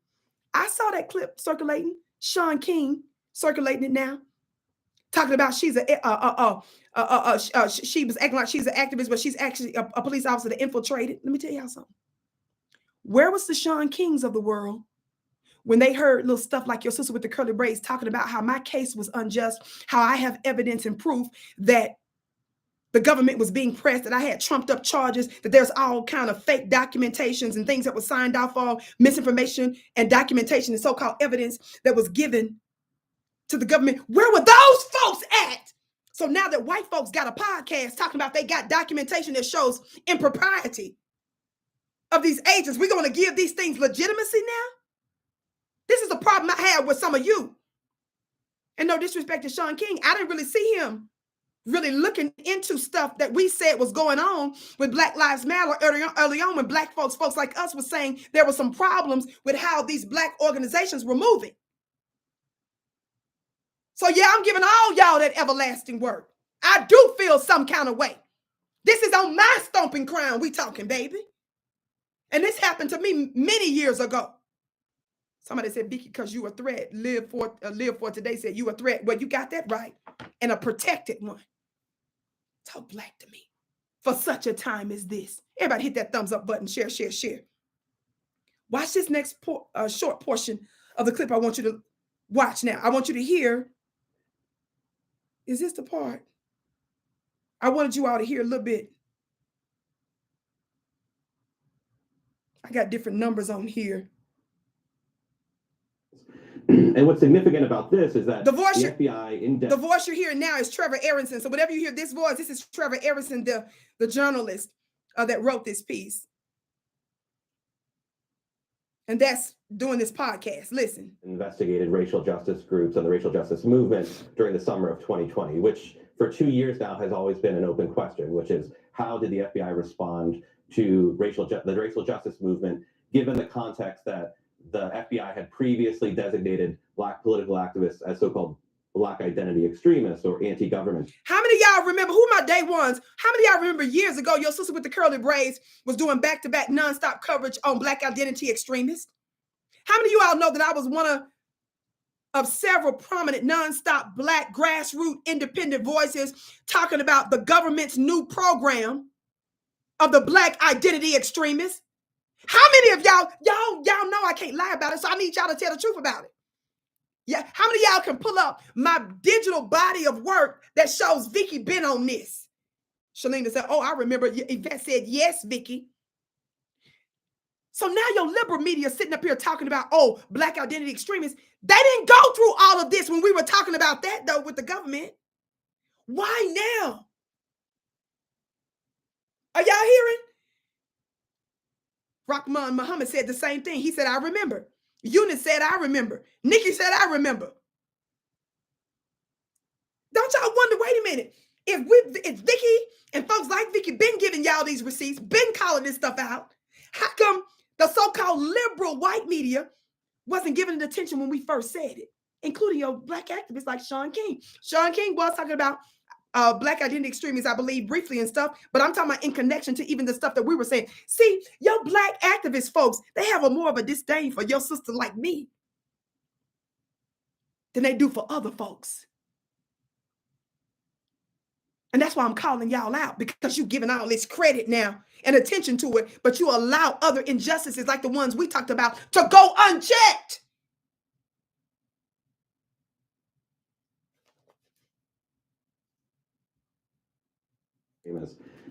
S1: I saw that clip circulating, Sean King circulating it now, talking about she was acting like she's an activist, but she's actually a police officer that infiltrated. Let me tell y'all something. Where was the Sean Kings of the world when they heard little stuff like your sister with the curly braids talking about how my case was unjust, how I have evidence and proof that the government was being pressed, that I had trumped up charges, that there's all kind of fake documentations and things that were signed off on, misinformation and documentation and so-called evidence that was given to the government? Where were those folks at? So now that white folks got a podcast talking about they got documentation that shows impropriety of these agents, we're going to give these things legitimacy now? This is a problem I had with some of you. And no disrespect to Sean King, I didn't really see him really looking into stuff that we said was going on with Black Lives Matter early on when Black folks like us were saying there were some problems with how these Black organizations were moving. So yeah, I'm giving all y'all that everlasting word. I do feel some kind of way. This is on my stomping ground we talking, baby. And this happened to me many years ago. Somebody said, Vicki, because you a threat. Live for today said you a threat. Well, you got that right. And a protected one. Talk black to me. for such a time as this. Everybody hit that thumbs up button, share, share, share. Watch this next short portion of the clip I want you to watch now. I want you to hear. Is this the part? I wanted you all to hear a little bit. I got different numbers on here.
S7: And what's significant about this is that
S1: the voice
S7: FBI
S1: the voice you're hearing now is Trevor Aaronson. So whenever you hear this voice, this is Trevor Aaronson, the journalist that wrote this piece. And that's doing this podcast. Listen.
S7: Investigated racial justice groups and the racial justice movement during the summer of 2020, which for 2 years now has always been an open question, which is how did the FBI respond to the racial justice movement, given the context that the FBI had previously designated Black political activists as so-called Black identity extremists or anti-government.
S1: How many of y'all remember who my day ones? How many of y'all remember years ago, your sister with the curly braids was doing back-to-back nonstop coverage on Black identity extremists? How many of you all know that I was one of several prominent nonstop Black grassroots independent voices talking about the government's new program of the Black identity extremists? How many of y'all know I can't lie about it, so I need y'all to tell the truth about it. Yeah, how many of y'all can pull up my digital body of work that shows Vicki been on this? Shalina said, oh, I remember. Yvette said, yes, Vicki. So now your liberal media sitting up here talking about, oh, Black identity extremists. They didn't go through all of this when we were talking about that, though, with the government. Why now? Are y'all hearing? Rahman Muhammad said the same thing. He said, I remember. Eunice said, I remember. Nikki said, I remember. Don't y'all wonder, wait a minute, if Vicki and folks like Vicki been giving y'all these receipts, been calling this stuff out, how come the so-called liberal white media wasn't giving it attention when we first said it, including your Black activists like Shaun King? Shaun King was talking about Black identity extremists, I believe, briefly and stuff, but I'm talking about in connection to even the stuff that we were saying. See, your Black activist folks, they have more of a disdain for your sister like me than they do for other folks. And that's why I'm calling y'all out, because you're giving all this credit now and attention to it, but you allow other injustices like the ones we talked about to go unchecked.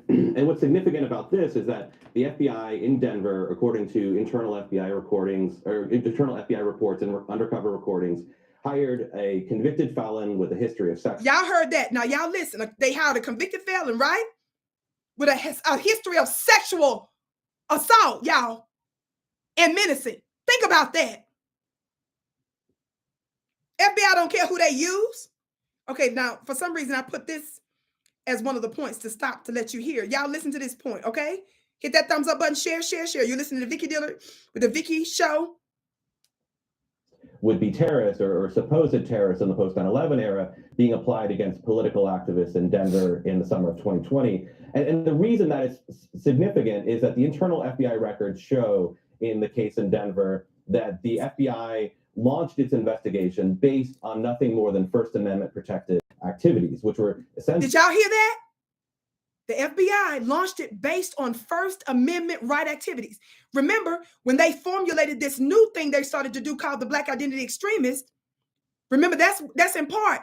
S7: And what's significant about this is that the FBI in Denver, according to internal FBI recordings or internal FBI reports and undercover recordings, hired a convicted felon with a history of sex.
S1: Y'all heard that. Now y'all listen. They hired a convicted felon, right? With a history of sexual assault, y'all, and menacing. Think about that. FBI don't care who they use. Okay, now for some reason I put this as one of the points to stop to let you hear. Y'all listen to this point, okay? Hit that thumbs up button, share, share, share. You're listening to Vicki Dillard with the Vicki Show.
S7: Would be terrorists or supposed terrorists in the post 9/11 era being applied against political activists in Denver in the summer of 2020. And the reason that it's significant is that the internal FBI records show in the case in Denver that the FBI launched its investigation based on nothing more than First Amendment protected activities, which were essentially...
S1: Did y'all hear that? The FBI launched it based on First Amendment right activities. Remember, when they formulated this new thing they started to do called the Black identity extremists, remember that's in part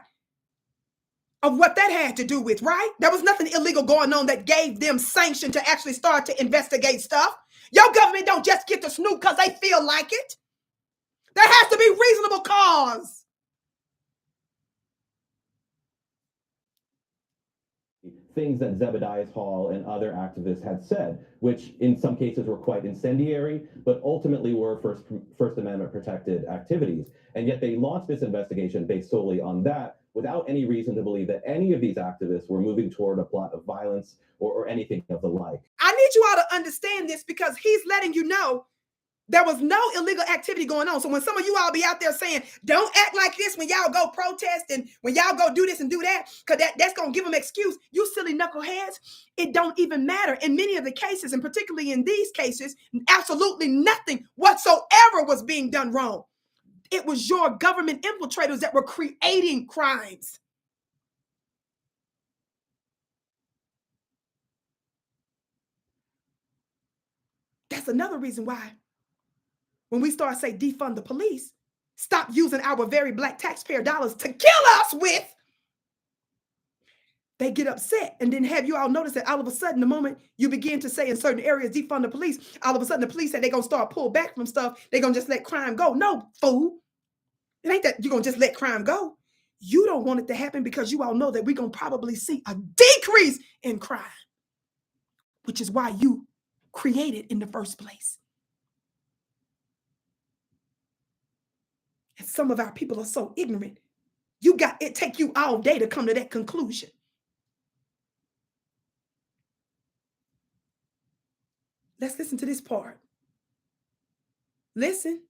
S1: of what that had to do with, right? There was nothing illegal going on that gave them sanction to actually start to investigate stuff. Your government don't just get to snoop because they feel like it. There has to be reasonable cause.
S7: Things that Zebediah Hall and other activists had said, which in some cases were quite incendiary, but ultimately were First Amendment protected activities. And yet they launched this investigation based solely on that, without any reason to believe that any of these activists were moving toward a plot of violence or anything of the like.
S1: I need you all to understand this, because he's letting you know there was no illegal activity going on. So when some of you all be out there saying, don't act like this when y'all go protest and when y'all go do this and do that, because that's going to give them excuse, you silly knuckleheads, it don't even matter. In many of the cases, and particularly in these cases, absolutely nothing whatsoever was being done wrong. It was your government infiltrators that were creating crimes. That's another reason why when we start say defund the police, stop using our very black taxpayer dollars to kill us with, they get upset. And then have you all notice that all of a sudden, the moment you begin to say in certain areas, defund the police, all of a sudden the police say they're going to start pull back from stuff. They're going to just let crime go. No, fool. It ain't that you're going to just let crime go. You don't want it to happen because you all know that we're going to probably see a decrease in crime, which is why you created in the first place. And some of our people are so ignorant. It take you all day to come to that conclusion. Let's listen to this part. Listen.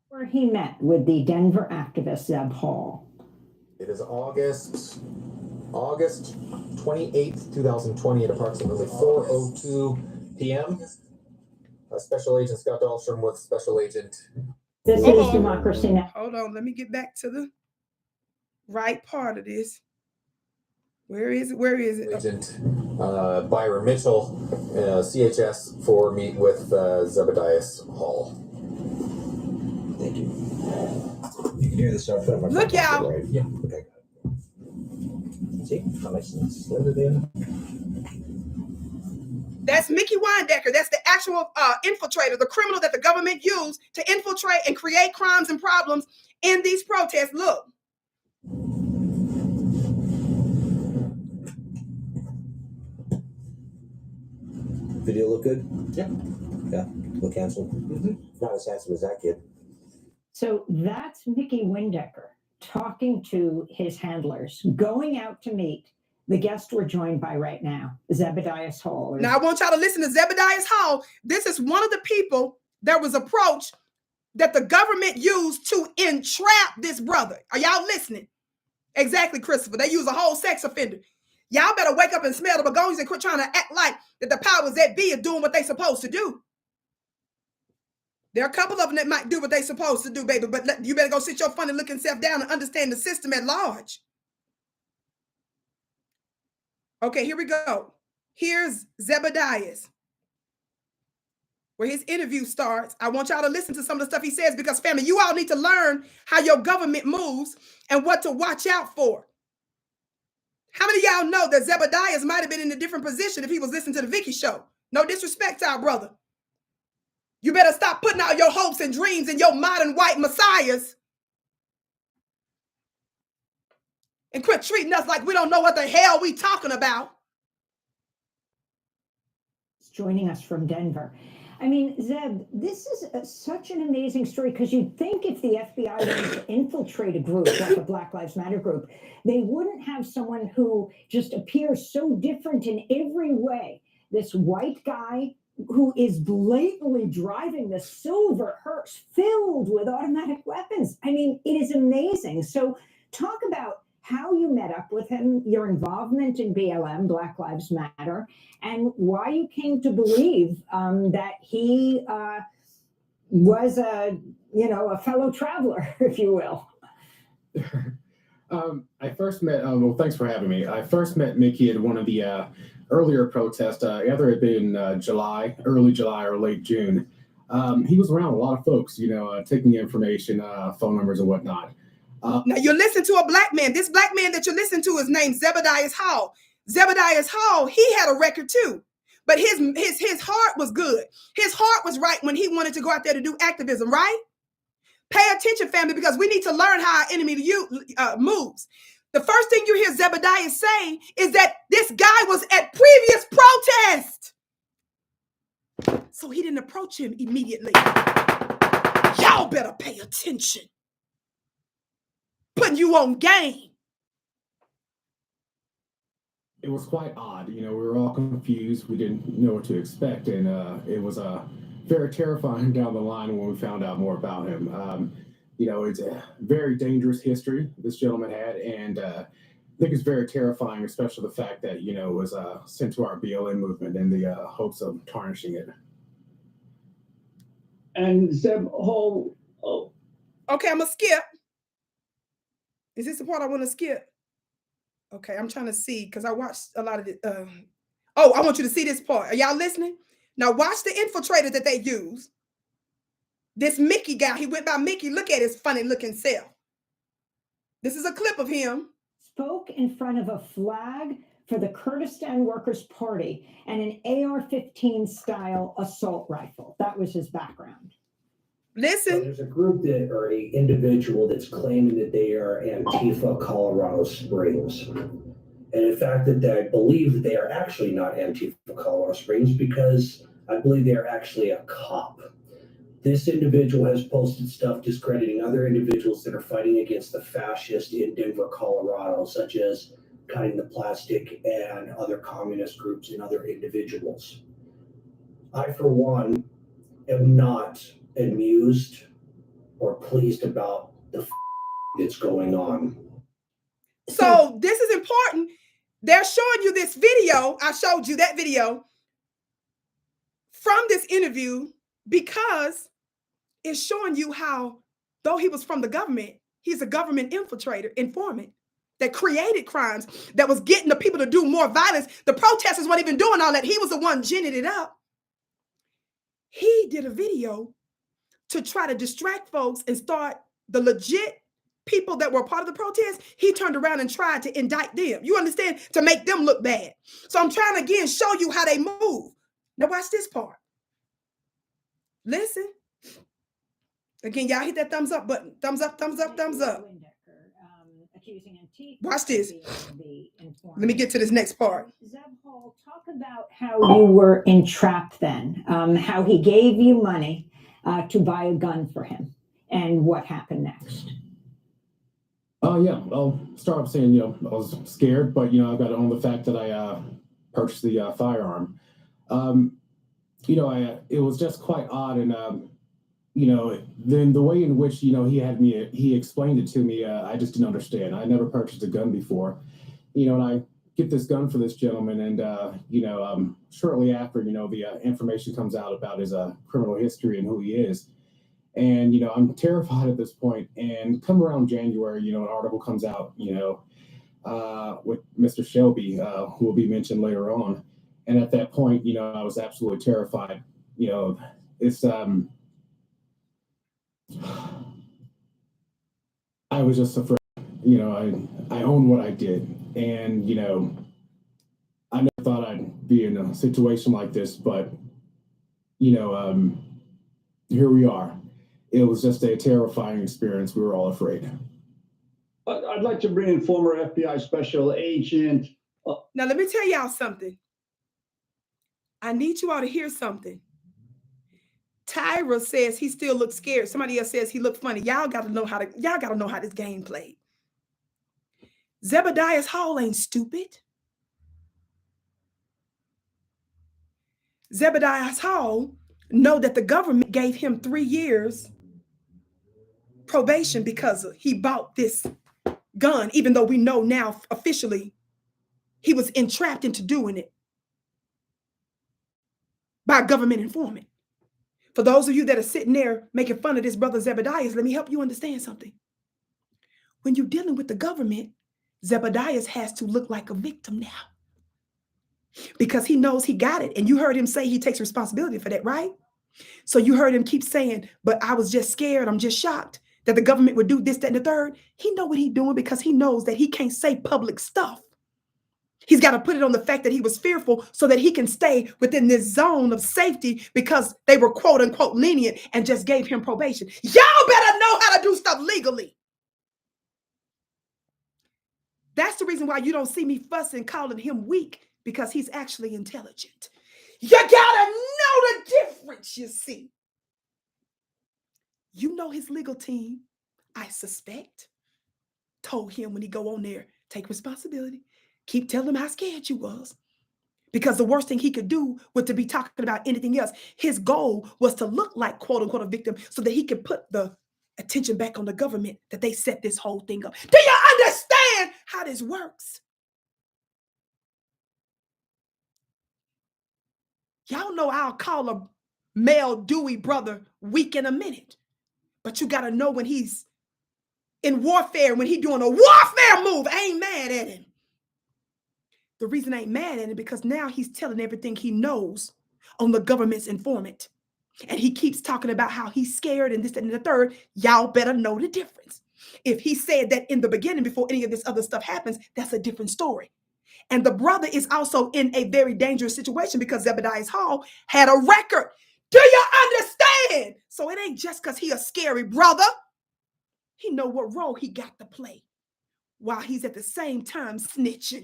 S2: Where he met with the Denver activist Zeb Hall.
S8: It is August 28th, 2020 at approximately 4:02 p.m. Special Agent Scott Dahlstrom with Special Agent.
S2: This is Democracy Now!
S1: Hold on, let me get back to the right part of this. Where is it?
S8: Agent Byron Mitchell, CHS, for meet with Zebediah Hall.
S4: Thank you. You can hear the stuff from my
S1: Look, y'all.
S4: right? Yeah. Okay. See how nice and slid it in.
S1: That's Mickey Windecker. That's the actual infiltrator, the criminal that the government used to infiltrate and create crimes and problems in these protests. Look.
S4: Video look good?
S8: Yeah.
S4: Yeah. Look handsome. Mm-hmm. Not as handsome as that kid.
S2: So that's Mickey Windecker talking to his handlers, going out to meet the guest we're joined by right now, Zebediah Hall.
S1: Now, I want y'all to listen to Zebediah Hall. This is one of the people that was approached that the government used to entrap this brother. Are y'all listening? Exactly, Christopher. They use a whole sex offender. Y'all better wake up and smell the begonias and quit trying to act like that the powers that be are doing what they supposed to do. There are a couple of them that might do what they supposed to do, baby, but you better go sit your funny looking self down and understand the system at large. Okay, here we go. Here's Zebediah's, where his interview starts. I want y'all to listen to some of the stuff he says because, family, you all need to learn how your government moves and what to watch out for. How many of y'all know that Zebediah might have been in a different position if he was listening to the Vicki show? No disrespect to our brother. You better stop putting out your hopes and dreams in your modern white messiahs and quit treating us like we don't know what the hell we talking about.
S2: Joining us from Denver. I mean, Zeb, this is such an amazing story because you'd think if the FBI wanted to infiltrate a group like the Black Lives Matter group, they wouldn't have someone who just appears so different in every way. This white guy who is blatantly driving the silver hearse filled with automatic weapons. I mean, it is amazing. So talk about how you met up with him, your involvement in BLM, Black Lives Matter, and why you came to believe that he was a fellow traveler, if you will.
S6: I first met, well, thanks for having me. I first met Mickey at one of the earlier protests, either it had been early July or late June. He was around a lot of folks, taking information, phone numbers and whatnot.
S1: Now you listen to a black man. This black man that you listen to is named Zebediah Hall. Zebediah Hall, he had a record too, but his heart was good. His heart was right when he wanted to go out there to do activism, right? Pay attention, family, because we need to learn how our enemy moves. The first thing you hear Zebediah say is that this guy was at previous protest. So he didn't approach him immediately. Y'all better pay attention. Putting you on game.
S6: It was quite odd. We were all confused. We didn't know what to expect. And it was very terrifying down the line when we found out more about him. It's a very dangerous history this gentleman had. And I think it's very terrifying, especially the fact that, it was sent to our BLM movement in the hopes of tarnishing it.
S9: And Zeb Hall. Oh.
S1: Okay, I'm going to skip. Is this the part I want to skip? Okay, I'm trying to see because I watched a lot of it. Oh, I want you to see this part. Are y'all listening? Now watch the infiltrator that they use. This Mickey guy, he went by Mickey. Look at his funny looking self. This is a clip of him.
S2: Spoke in front of a flag for the Kurdistan Workers' Party and an AR-15 style assault rifle. That was his background.
S1: Listen.
S4: There's a group that, or an individual that's claiming that they are Antifa Colorado Springs. And in fact, that I believe that they are actually not Antifa Colorado Springs because I believe they are actually a cop. This individual has posted stuff discrediting other individuals that are fighting against the fascists in Denver, Colorado, such as Cutting the Plastic and other communist groups and other individuals. I, for one, am not amused or pleased about the that's going on.
S1: So this is important. They're showing you this video. I showed you that video from this interview because it's showing you how, though he was from the government, he's a government infiltrator, informant that created crimes, that was getting the people to do more violence. The protesters weren't even doing all that. He was the one ginning it up. He did a video to try to distract folks and start the legit people that were part of the protest. He turned around and tried to indict them. You understand? To make them look bad. So I'm trying to again show you how they move. Now watch this part. Listen. Again, y'all hit that thumbs up button. Thumbs up, thumbs up, thumbs up. Watch this. Let me get to this next part.
S2: Zeb Hall, talk about how you were entrapped then, how he gave you money to buy a gun for him, and what happened next.
S6: Yeah, I'll start off saying, I was scared, but, I got to own the fact that I purchased the firearm. It was just quite odd. And, then the way in which, he explained it to me, I just didn't understand. I never purchased a gun before, and I get this gun for this gentleman. And, shortly after, the information comes out about his criminal history and who he is. And, I'm terrified at this point. And come around January, an article comes out, with Mr. Shelby, who will be mentioned later on. And at that point, I was absolutely terrified. It's, I was just afraid, I own what I did. And, I never thought I'd be in a situation like this, but, here we are. It was just a terrifying experience. We were all afraid.
S9: I'd like to bring in former FBI special agent.
S1: Now, let me tell y'all something. I need you all to hear something. Tyra says he still looks scared. Somebody else says he looked funny. Y'all got to know how this game played. Zebediah Hall ain't stupid. Zebediah Hall know that the government gave him 3 years probation because he bought this gun, even though we know now officially he was entrapped into doing it by a government informant. For those of you that are sitting there making fun of this brother Zebediah, let me help you understand something. When you're dealing with the government, Zebediah has to look like a victim now because he knows he got it. And you heard him say he takes responsibility for that, right? So you heard him keep saying, but I was just scared. I'm just shocked that the government would do this, that, and the third. He know what he's doing because he knows that he can't say public stuff. He's got to put it on the fact that he was fearful so that he can stay within this zone of safety because they were quote unquote lenient and just gave him probation. Y'all better know how to do stuff legally. That's the reason why you don't see me fussing, calling him weak, because he's actually intelligent. You gotta know the difference, you see. You know his legal team, I suspect, told him when he go on there, take responsibility. Keep telling him how scared you was. Because the worst thing he could do was to be talking about anything else. His goal was to look like, quote unquote, a victim so that he could put the attention back on the government that they set this whole thing up. Do you understand how this works? Y'all know I'll call a male Dewey brother weak in a minute. But you got to know when he's in warfare, when he's doing a warfare move, I ain't mad at him. The reason I ain't mad at him because now he's telling everything he knows on the government's informant. And he keeps talking about how he's scared and this and the third. Y'all better know the difference. If he said that in the beginning before any of this other stuff happens, that's a different story. And the brother is also in a very dangerous situation because Zebediah Hall had a record. Do you understand? So it ain't just because he a scary brother. He know what role he got to play while he's at the same time snitching.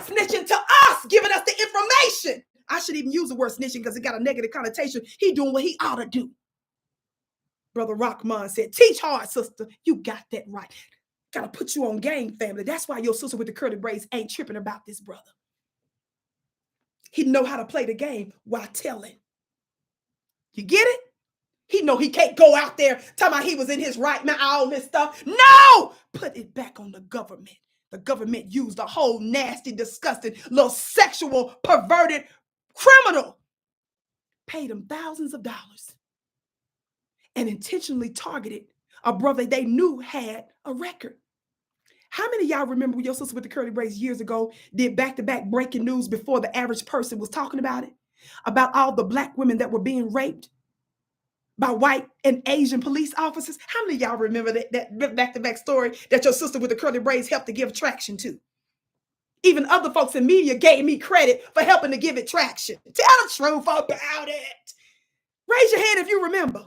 S1: Snitching to us, giving us the information. I should even use the word snitching because it got a negative connotation. He doing what he ought to do. Brother Rockman said, teach hard, sister. You got that right. Got to put you on game, family. That's why your sister with the curly braids ain't tripping about this brother. He know how to play the game while telling. You get it? He know he can't go out there talking about he was in his right mind, all this stuff. No! Put it back on the government. The government used a whole nasty, disgusting, little sexual, perverted criminal. Paid him thousands of dollars. And intentionally targeted a brother they knew had a record. How many of y'all remember when your sister with the curly braids years ago did back-to-back breaking news before the average person was talking about it? About all the black women that were being raped by white and Asian police officers? How many of y'all remember that back-to-back story that your sister with the curly braids helped to give traction to? Even other folks in media gave me credit for helping to give it traction. Tell the truth about it. Raise your hand if you remember.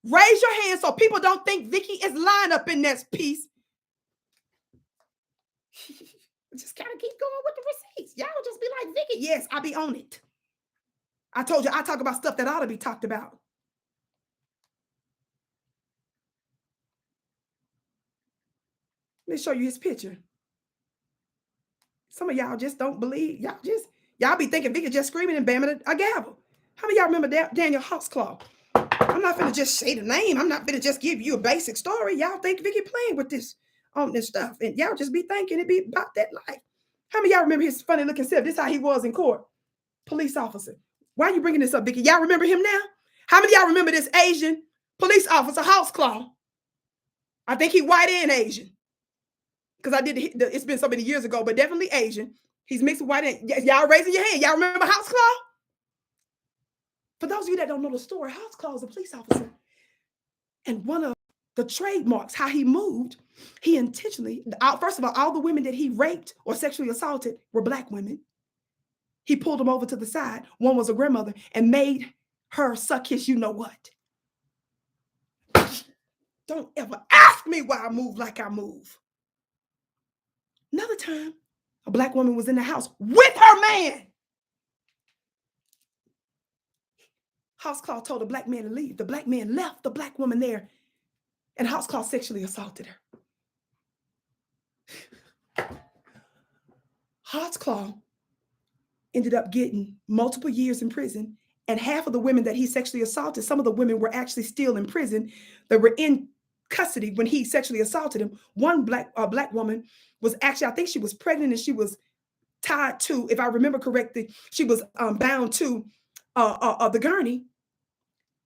S1: Raise your hand so people don't think Vicki is lying up in this piece. Just kind of keep going with the receipts. Y'all just be like, Vicki, yes, I be on it. I told you, I talk about stuff that ought to be talked about. Let me show you his picture. Some of y'all just don't believe. Y'all be thinking Vicki just screaming and bamming a gavel. How many of y'all remember Daniel Hawksclaw? I'm not finna just say the name. I'm not finna just give you a basic story. Y'all think Vicki playing with this on this stuff. And y'all just be thinking it be about that life. How many of y'all remember his funny looking self? This is how he was in court. Police officer. Why are you bringing this up, Vicki? Y'all remember him now? How many of y'all remember this Asian police officer, Houseclaw? I think he white and Asian. Because it's been so many years ago, but definitely Asian. He's mixed with white and, y'all raising your hand. Y'all remember Houseclaw? For those of you that don't know the story, Houseclaw is a police officer. And one of the trademarks, how he moved, he intentionally, first of all the women that he raped or sexually assaulted were black women. He pulled them over to the side. One was a grandmother and made her suck his you-know-what. Don't ever ask me why I move like I move. Another time, a black woman was in the house with her man. Houseclaw told the black man to leave. The black man left the black woman there, and Houseclaw sexually assaulted her. Houseclaw ended up getting multiple years in prison, and half of the women that he sexually assaulted, some of the women were actually still in prison. They were in custody when he sexually assaulted them. One black woman was actually, I think she was pregnant and she was tied to, if I remember correctly, she was bound to the gurney.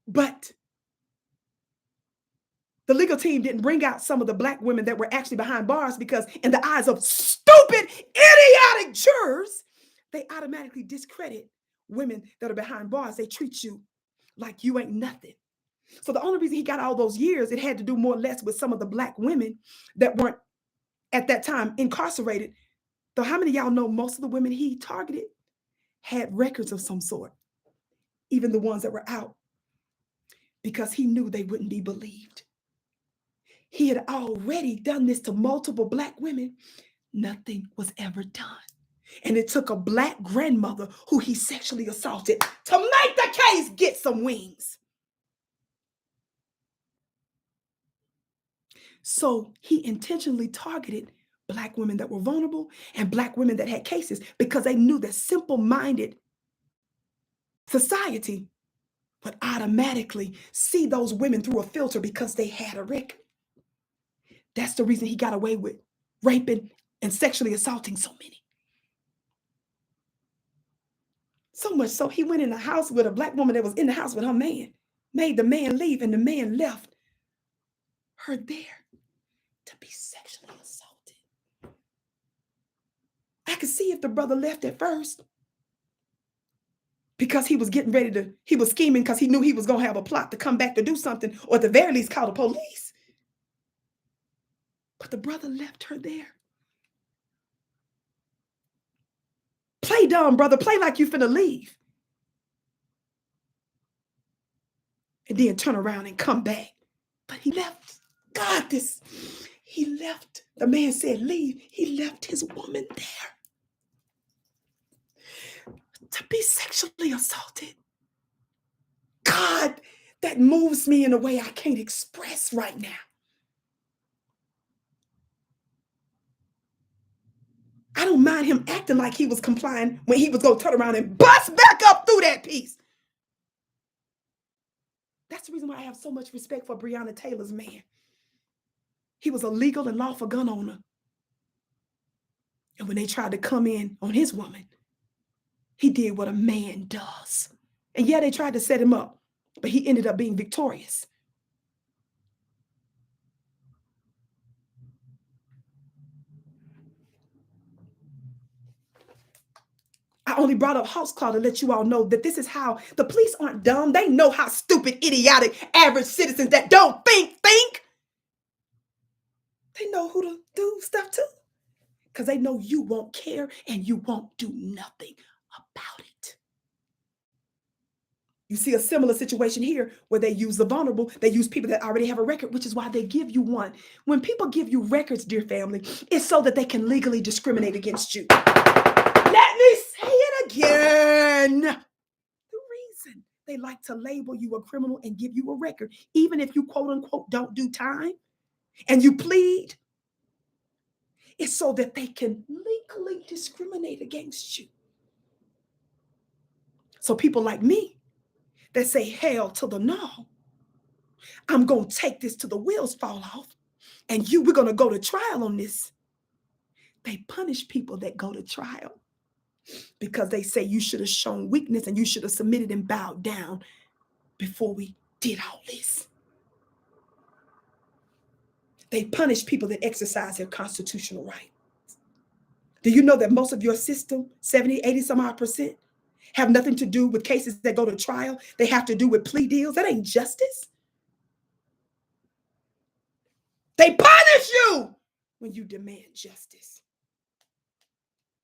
S1: But the legal team didn't bring out some of the black women that were actually behind bars because in the eyes of stupid, idiotic jurors, they automatically discredit women that are behind bars. They treat you like you ain't nothing. So the only reason he got all those years, it had to do more or less with some of the black women that weren't at that time incarcerated. Though how many of y'all know most of the women he targeted had records of some sort, even the ones that were out, because he knew they wouldn't be believed. He had already done this to multiple black women. Nothing was ever done. And it took a black grandmother who he sexually assaulted to make the case get some wings. So he intentionally targeted black women that were vulnerable and black women that had cases because they knew that simple-minded society would automatically see those women through a filter because they had a record. That's the reason he got away with raping and sexually assaulting so many. So much so he went in the house with a black woman that was in the house with her man, made the man leave, and the man left her there to be sexually assaulted. I could see if the brother left at first because he was getting ready to, he was scheming because he knew he was going to have a plot to come back to do something, or at the very least call the police. But the brother left her there. Play dumb, brother. Play like you finna leave. And then turn around and come back. But he left. God, he left. The man said leave. He left his woman there to be sexually assaulted. God, that moves me in a way I can't express right now. I don't mind him acting like he was complying when he was going to turn around and bust back up through that piece. That's the reason why I have so much respect for Breonna Taylor's man. He was a legal and lawful gun owner. And when they tried to come in on his woman, he did what a man does. And yeah, they tried to set him up, but he ended up being victorious. I only brought up house call to let you all know that this is how the police aren't dumb. They know how stupid, idiotic, average citizens that don't think. They know who to do stuff to, because they know you won't care and you won't do nothing about it. You see a similar situation here where they use the vulnerable. They use people that already have a record, which is why they give you one. When people give you records, dear family, it's so that they can legally discriminate against you. Let me say it again. The reason they like to label you a criminal and give you a record, even if you quote unquote don't do time and you plead, is so that they can legally discriminate against you. So people like me that say hell to the no, I'm going to take this till the wheels fall off, and we're going to go to trial on this. They punish people that go to trial because they say you should have shown weakness and you should have submitted and bowed down before we did all this. They punish people that exercise their constitutional right. Do you know that most of your system, 70, 80 some odd %, have nothing to do with cases that go to trial? They have to do with plea deals. That ain't justice. They punish you when you demand justice.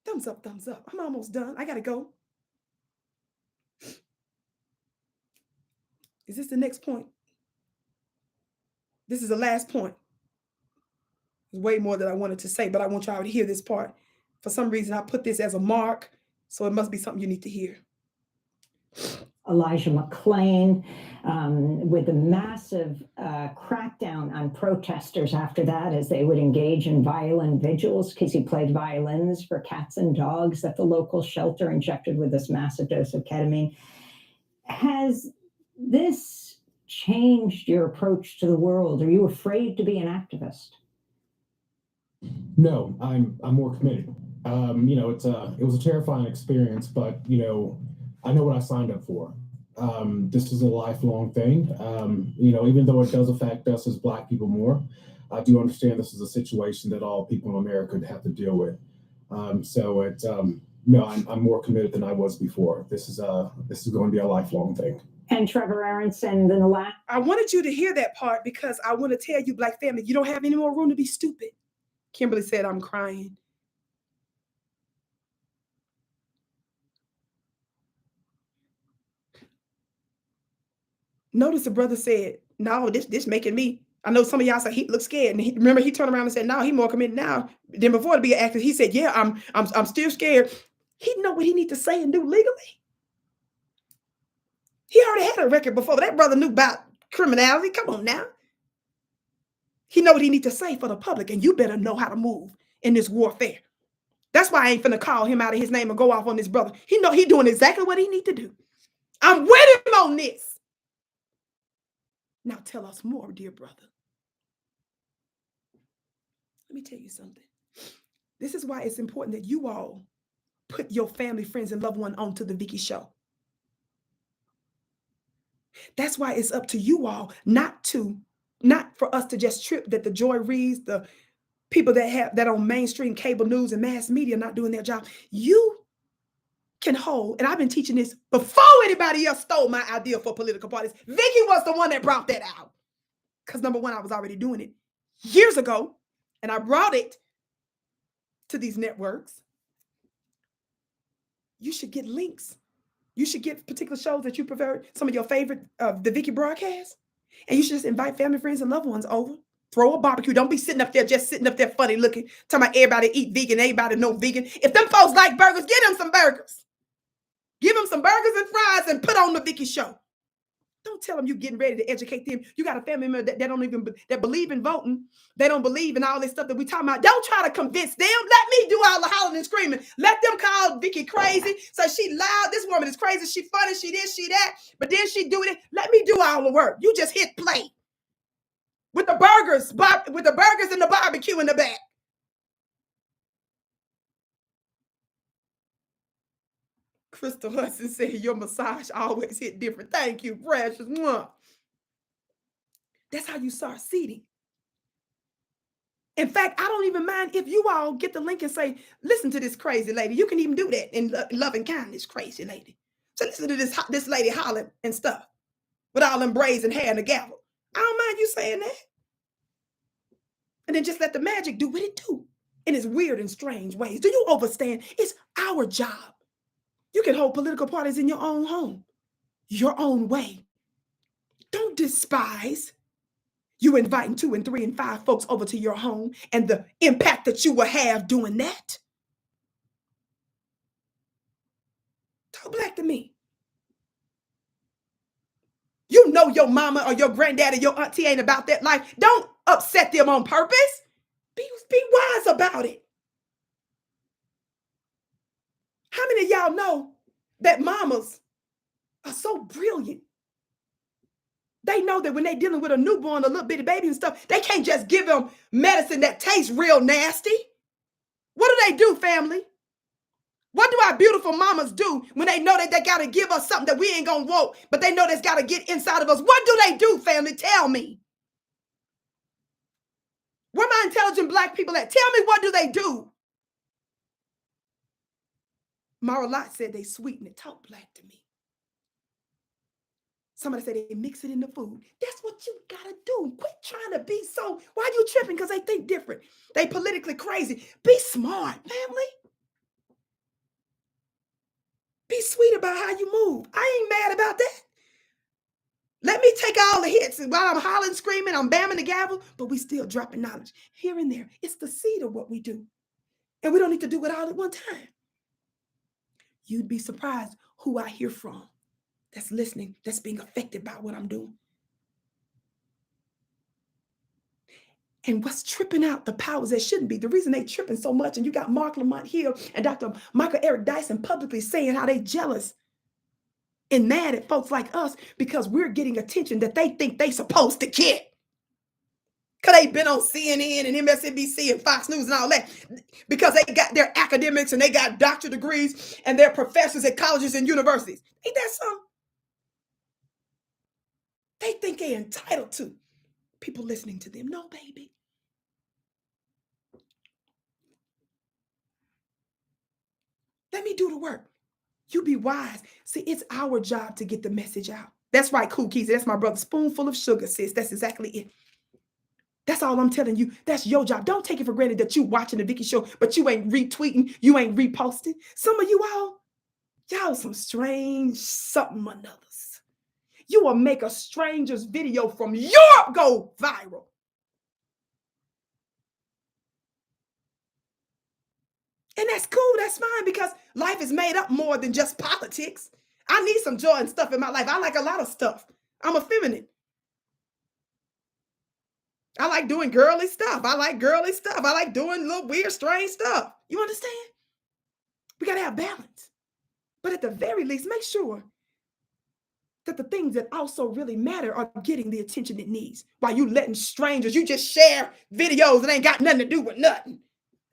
S1: Thumbs up, thumbs up. I'm almost done. I got to go. Is this the next point? This is the last point. There's way more that I wanted to say, but I want y'all to hear this part. For some reason, I put this as a mark, so it must be something you need to hear.
S2: Elijah McClain, with a massive crackdown on protesters after that, as they would engage in violent vigils, because he played violins for cats and dogs at the local shelter, injected with this massive dose of ketamine. Has this changed your approach to the world? Are you afraid to be an activist?
S6: No, I'm more committed. It was a terrifying experience, but I know what I signed up for. This is a lifelong thing. Even though it does affect us as Black people more, I do understand this is a situation that all people in America have to deal with. No, I'm more committed than I was before. This is going to be a lifelong thing.
S2: And Trevor Aaronson, then the last.
S1: I wanted you to hear that part because I want to tell you, Black family, you don't have any more room to be stupid. Kimberly said, I'm crying. Notice the brother said, no, this making me. I know some of y'all say he looks scared. And remember, he turned around and said, no, he more committed now than before to be an activist. He said, yeah, I'm still scared. He know what he need to say and do legally. He already had a record before. That brother knew about criminality. Come on now. He know what he need to say for the public, and you better know how to move in this warfare. That's why I ain't finna call him out of his name and go off on this brother. He know he doing exactly what he need to do. I'm with him on this. Now tell us more, dear brother. Let me tell you something. This is why it's important that you all put your family, friends, and loved one onto the Vicki Show. That's why it's up to you all not for us to just trip that the Joy Reeds, the people that have that on mainstream cable news and mass media not doing their job. You can hold, and I've been teaching this before anybody else stole my idea for political parties. Vicki was the one that brought that out. Because number one, I was already doing it years ago, and I brought it to these networks. You should get links. You should get particular shows that you prefer, some of your favorite, the Vicki broadcast, and you should just invite family, friends, and loved ones over. Throw a barbecue. Don't be sitting up there, just sitting up there funny looking, talking about everybody eat vegan, everybody no vegan. If them folks like burgers, get them some burgers. Give them some burgers and fries and put on the Vicki show. Don't tell them you're getting ready to educate them. You got a family member that don't even, that believe in voting. They don't believe in all this stuff that we talking about. Don't try to convince them. Let me do all the hollering and screaming. Let them call Vicki crazy. So she loud. This woman is crazy. She funny. She this, she that. But then she do it. Let me do all the work. You just hit play. With the burgers and the barbecue in the back. Crystal Hudson said, your massage always hit different. Thank you, precious. Mwah. That's how you start seeding. In fact, I don't even mind if you all get the link and say, listen to this crazy lady. You can even do that in love and kindness, crazy lady. So listen to this lady hollering and stuff with all them braids and hair and a gavel. I don't mind you saying that. And then just let the magic do what it do in its weird and strange ways. Do you understand? It's our job. You can hold political parties in your own home, your own way. Don't despise you inviting 2 and 3 and 5 folks over to your home and the impact that you will have doing that. Talk black to me. You know your mama or your granddad or your auntie ain't about that life. Don't upset them on purpose. Be wise about it. How many of y'all know that mamas are so brilliant? They know that when they're dealing with a newborn, a little bitty baby and stuff, they can't just give them medicine that tastes real nasty. What do they do, family? What do our beautiful mamas do when they know that they got to give us something that we ain't going to want, but they know that's got to get inside of us? What do they do, family? Tell me. Where my intelligent black people at? Tell me, what do they do? Mara Lott said they sweeten it. Talk black to me. Somebody said they mix it in the food. That's what you gotta do. Quit trying to be so. Why are you tripping? Because they think different. They politically crazy. Be smart, family. Be sweet about how you move. I ain't mad about that. Let me take all the hits. And while I'm hollering, screaming, I'm bamming the gavel, but we still dropping knowledge here and there. It's the seed of what we do. And we don't need to do it all at one time. You'd be surprised who I hear from that's listening, that's being affected by what I'm doing. And what's tripping out the powers that shouldn't be, the reason they tripping so much, and you got Mark Lamont Hill and Dr. Michael Eric Dyson publicly saying how they jealous and mad at folks like us because we're getting attention that they think they supposed to get. Because they've been on CNN and MSNBC and Fox News and all that. Because they got their academics and they got doctorate degrees and they're professors at colleges and universities. Ain't that something? They think they're entitled to people listening to them. No, baby. Let me do the work. You be wise. See, it's our job to get the message out. That's right, Cool Keys. That's my brother. Spoonful of sugar, sis. That's exactly it. That's all I'm telling you. That's your job. Don't take it for granted that you watching the Vicki show, but you ain't retweeting, you ain't reposting. Some of you y'all some strange something or others. You will make a stranger's video from Europe go viral. And that's cool. That's fine because life is made up more than just politics. I need some joy and stuff in my life. I like a lot of stuff. I'm a feminine. I like doing girly stuff. I like girly stuff. I like doing little weird, strange stuff. You understand? We got to have balance. But at the very least, make sure that the things that also really matter are getting the attention it needs. While you letting strangers, you just share videos that ain't got nothing to do with nothing.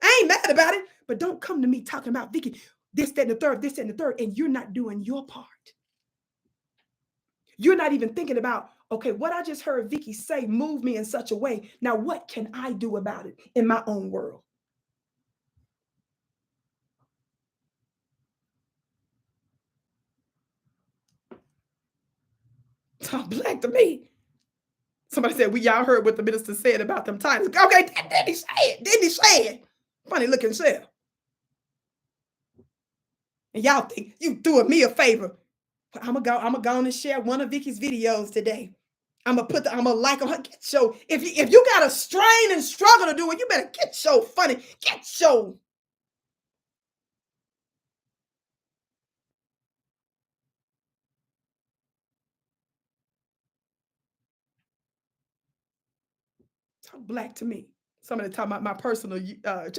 S1: I ain't mad about it, but don't come to me talking about Vicki, this, that, and the third, this, that, and the third, and you're not doing your part. You're not even thinking about Okay, what I just heard Vicki say moved me in such a way. Now, what can I do about it in my own world? Talk black to me. Somebody said, y'all heard what the minister said about them titles. Okay, didn't he say it? Didn't he say it? Funny looking self. And y'all think you doing me a favor. I'm gonna go on and share one of Vicki's videos today. I'm gonna like on her get show. If you got a strain and struggle to do it, you better get show funny. Get show. Talk black to me. Somebody talking about my personal.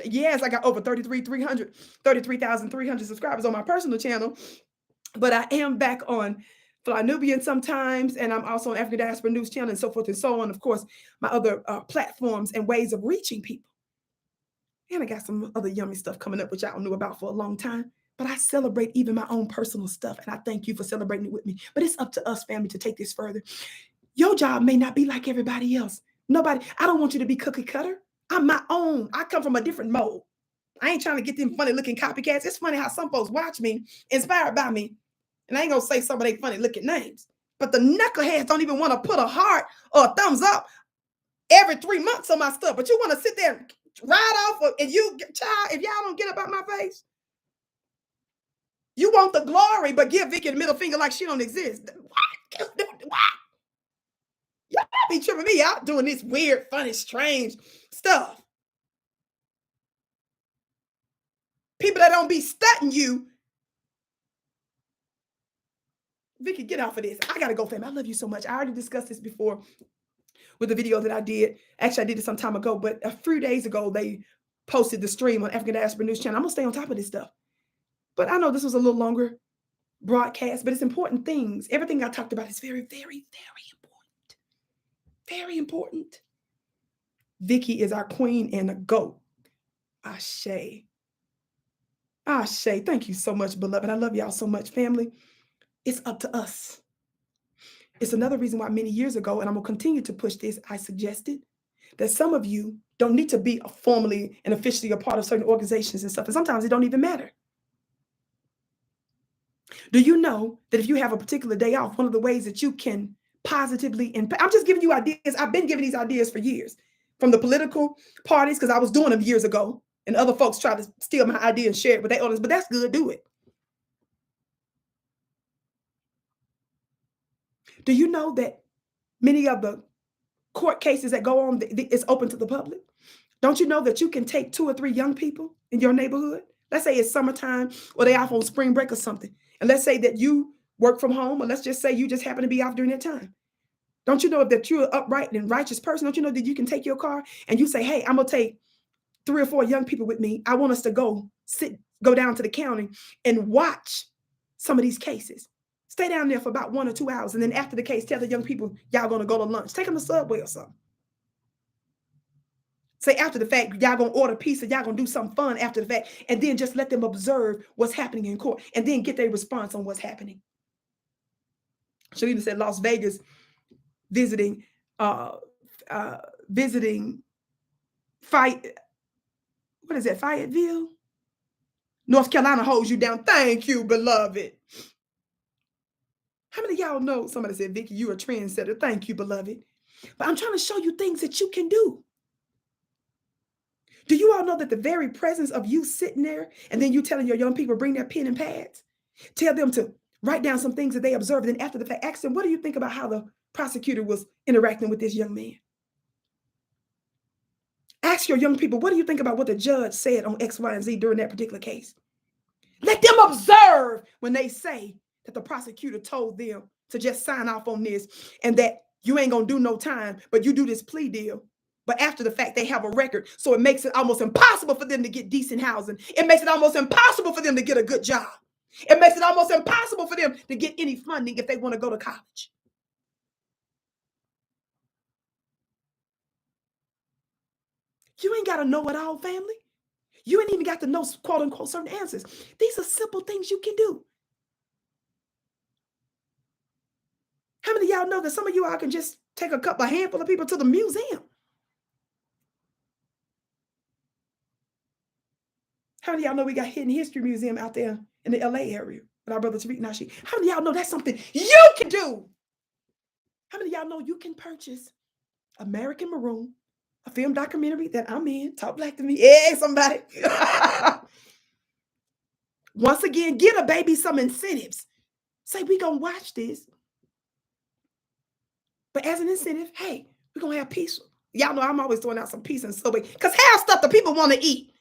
S1: Yes, I got over 33,300 subscribers on my personal channel, but I am back on Fly Nubian sometimes, and I'm also on African Diaspora News Channel and so forth and so on. Of course, my other platforms and ways of reaching people. And I got some other yummy stuff coming up, which I don't know about for a long time. But I celebrate even my own personal stuff, and I thank you for celebrating it with me. But it's up to us, family, to take this further. Your job may not be like everybody else. Nobody, I don't want you to be cookie cutter. I'm my own. I come from a different mold. I ain't trying to get them funny looking copycats. It's funny how some folks watch me, inspired by me. And I ain't gonna say some of they funny looking names. But the knuckleheads don't even want to put a heart or a thumbs up every 3 months on my stuff. But you want to sit there and ride off, and you, child, if y'all don't get up out my face, you want the glory, but give Vicki the middle finger like she don't exist. What? Y'all be tripping me out doing this weird, funny, strange stuff. People that don't be stunting you. Vicki, get off of this. I gotta go, fam. I love you so much. I already discussed this before with the video that I did. Actually, I did it some time ago, but a few days ago, they posted the stream on African Diaspora News Channel. I'm gonna stay on top of this stuff. But I know this was a little longer broadcast, but it's important things. Everything I talked about is very, very, very important. Very important. Vicki is our queen and a goat. Ashe. Ashe. Thank you so much, beloved. I love y'all so much, family. It's up to us. It's another reason why many years ago, and I'm going to continue to push this, I suggested that some of you don't need to be formally and officially a part of certain organizations and stuff. And sometimes it don't even matter. Do you know that if you have a particular day off, one of the ways that you can positively impact, I'm just giving you ideas. I've been giving these ideas for years from the political parties, because I was doing them years ago, and other folks try to steal my idea and share it with their others, but that's good. Do it. Do you know that many of the court cases that go on, it's open to the public? Don't you know that you can take 2 or 3 young people in your neighborhood? Let's say it's summertime or they off on spring break or something. And let's say that you work from home, or let's just say you just happen to be off during that time. Don't you know that you're an upright and righteous person? Don't you know that you can take your car and you say, hey, I'm going to take 3 or 4 young people with me. I want us to go down to the county and watch some of these cases. Stay down there for about 1 or 2 hours. And then after the case, tell the young people, y'all going to go to lunch. Take them to Subway or something. Say after the fact, y'all going to order pizza. Y'all going to do something fun after the fact. And then just let them observe what's happening in court. And then get their response on what's happening. Shalina said Las Vegas visiting Fayetteville? North Carolina holds you down. Thank you, beloved. How many of y'all know? Somebody said, Vicki, you're a trendsetter. Thank you, beloved. But I'm trying to show you things that you can do. Do you all know that the very presence of you sitting there and then you telling your young people bring their pen and pads, tell them to write down some things that they observed, and after the fact, ask them, what do you think about how the prosecutor was interacting with this young man? Ask your young people, what do you think about what the judge said on X, Y, and Z during that particular case? Let them observe when they say that the prosecutor told them to just sign off on this and that you ain't gonna do no time, but you do this plea deal. But after the fact, they have a record. So it makes it almost impossible for them to get decent housing. It makes it almost impossible for them to get a good job. It makes it almost impossible for them to get any funding if they want to go to college. You ain't got to know it all, family. You ain't even got to know, quote unquote, certain answers. These are simple things you can do. How many of y'all know that some of you all can just take a handful of people to the museum? How many of y'all know we got Hidden History Museum out there in the LA area with our brother Tariq Nasheed? How many of y'all know that's something you can do? How many of y'all know you can purchase American Maroon, a film documentary that I'm in? Talk black to me. Yeah, somebody. Once again, get a baby some incentives. Say, we gonna watch this. But as an incentive, hey, we're gonna have peace. Y'all know I'm always throwing out some peace and Subway. Because have stuff that people want to eat.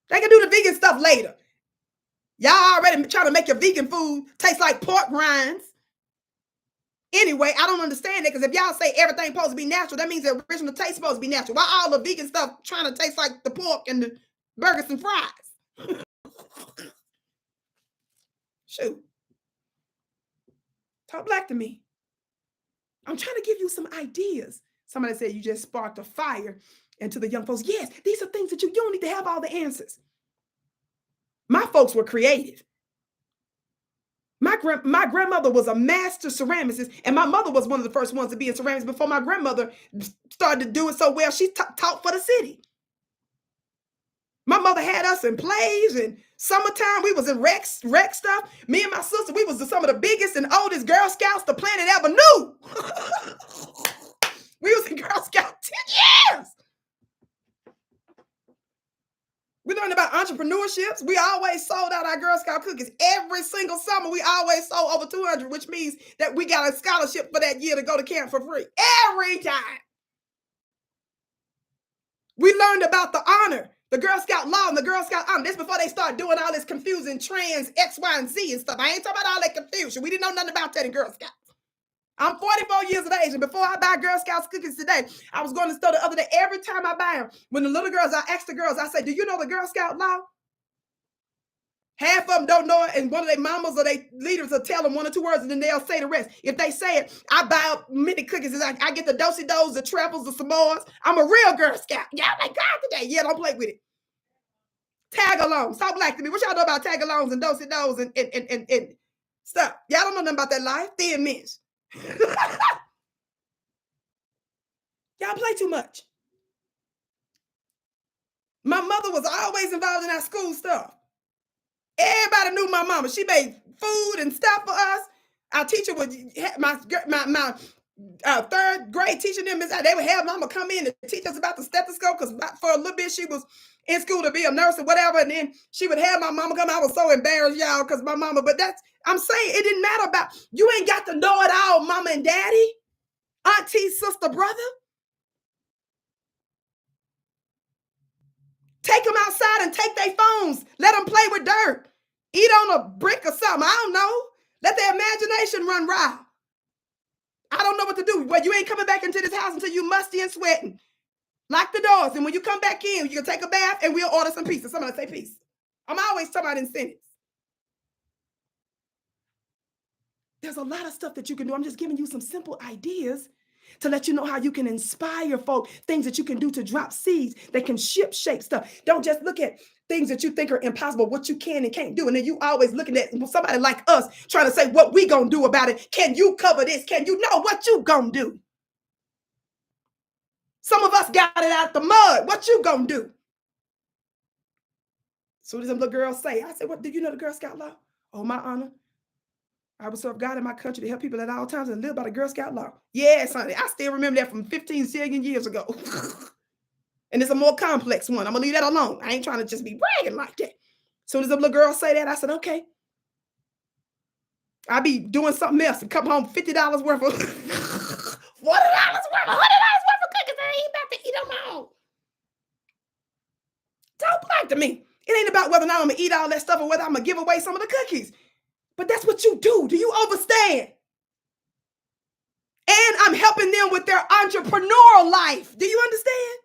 S1: They can do the vegan stuff later. Y'all already trying to make your vegan food taste like pork rinds. Anyway, I don't understand it, because if y'all say everything supposed to be natural, that means the original taste supposed to be natural. Why all the vegan stuff trying to taste like the pork and the burgers and fries? Shoot. Talk black to me. I'm trying to give you some ideas. Somebody said you just sparked a fire into the young folks. Yes, these are things that you don't need to have all the answers. My folks were creative. My grandmother was a master ceramicist, and my mother was one of the first ones to be in ceramics before my grandmother started to do it so well. She taught for the city. My mother had us in plays, and summertime we was in rec stuff. Me and my sister, we was some of the biggest and oldest Girl Scouts the planet ever knew. We was in Girl Scout 10 years. We learned about entrepreneurships. We always sold out our Girl Scout cookies. Every single summer, we always sold over 200, which means that we got a scholarship for that year to go to camp for free. Every time. We learned about the honor, the Girl Scout law and the Girl Scout honor. This before they start doing all this confusing trans X, Y, and Z and stuff. I ain't talking about all that confusion. We didn't know nothing about that in Girl Scouts. I'm 44 years of age, and before I buy Girl Scouts cookies today, I was going to the store the other day. Every time I buy them, when the little girls, I ask the girls, I say, do you know the Girl Scout law? Half of them don't know it, and one of their mamas or their leaders will tell them one or two words, and then they'll say the rest. If they say it, I buy up many cookies. I get the do-si-dos, the trebles, the s'mores. I'm a real Girl Scout. Y'all like God today. Yeah, don't play with it. Tag-alongs. Talk black to me. What y'all know about tag-alongs and do-si-dos and stuff? Y'all don't know nothing about that life. Thin mints. Y'all play too much. My mother was always involved in our school stuff. Everybody knew my mama. She made food and stuff for us. Our teacher would, my third grade teacher, they would have mama come in and teach us about the stethoscope, because for a little bit she was in school to be a nurse or whatever, and then she would have my mama come. I was so embarrassed, y'all, because my mama, but I'm saying it didn't matter about, you ain't got to know it all, mama and daddy, auntie, sister, brother. Take them outside and take their phones. Let them play with dirt. Eat on a brick or something. I don't know. Let their imagination run wild. I don't know what to do. Well, you ain't coming back into this house until you musty and sweating. Lock the doors. And when you come back in, you can take a bath and we'll order some pizza. Somebody say peace. I'm always talking about incentives. There's a lot of stuff that you can do. I'm just giving you some simple ideas to let you know how you can inspire folk, things that you can do to drop seeds that can shape stuff. Don't just look at things that you think are impossible, what you can and can't do. And then you always looking at somebody like us trying to say what we gonna do about it. Can you cover this? Can you know what you gonna do? Some of us got it out the mud. What you gonna do? So as some little girls say, I said, what, do you know the Girl Scout law? Oh, my honor. I would serve God in my country to help people at all times and live by the Girl Scout law. Yes, honey. I still remember that from 15 zillion years ago. And it's a more complex one. I'm going to leave that alone. I ain't trying to just be bragging like that. As soon as the little girl say that, I said, okay. I'll be doing something else and come home $50 worth of $40 worth, $100 worth of cookies I ain't about to eat on my own. Don't like to me. It ain't about whether or not I'm going to eat all that stuff or whether I'm going to give away some of the cookies. But that's what you do. Do you understand? And I'm helping them with their entrepreneurial life. Do you understand?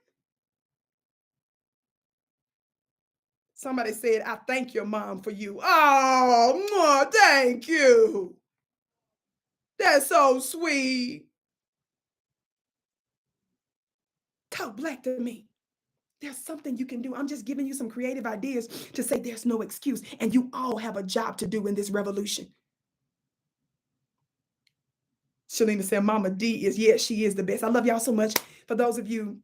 S1: Somebody said, I thank your mom for you. Oh, thank you. That's so sweet. Talk black to me. There's something you can do. I'm just giving you some creative ideas to say there's no excuse. And you all have a job to do in this revolution. Shalina said, Mama D is, yes, she is the best. I love y'all so much. For those of you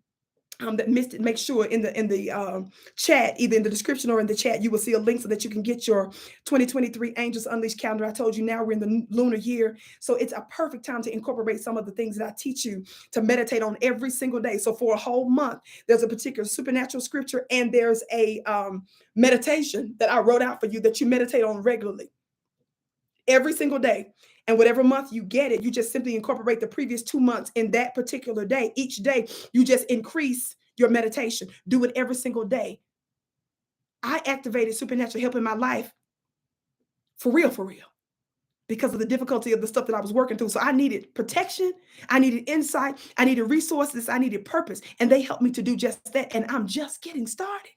S1: that missed it, make sure in the chat, either in the description or in the chat, you will see a link so that you can get your 2023 Angels Unleashed calendar. I told you now we're in the lunar year, so it's a perfect time to incorporate some of the things that I teach you to meditate on every single day. So for a whole month, there's a particular supernatural scripture and there's a meditation that I wrote out for you that you meditate on regularly every single day. And whatever month you get it, you just simply incorporate the previous 2 months in that particular day. Each day, you just increase your meditation. Do it every single day. I activated supernatural help in my life for real, because of the difficulty of the stuff that I was working through. So I needed protection. I needed insight. I needed resources. I needed purpose. And they helped me to do just that. And I'm just getting started.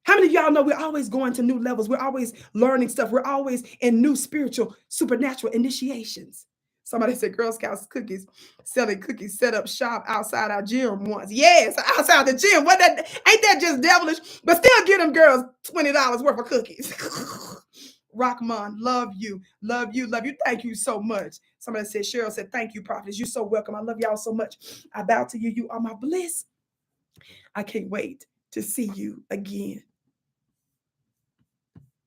S1: How many of y'all know we're always going to new levels? We're always learning stuff. We're always in new spiritual, supernatural initiations. Somebody said Girl Scouts cookies, selling cookies, set up shop outside our gym once. Yes, outside the gym. What that ain't that just devilish? But still get them girls $20 worth of cookies. Rockman, love you, love you, love you. Thank you so much. Somebody said, Cheryl said, thank you, Prophetess. You're so welcome. I love y'all so much. I bow to you. You are my bliss. I can't wait to see you again.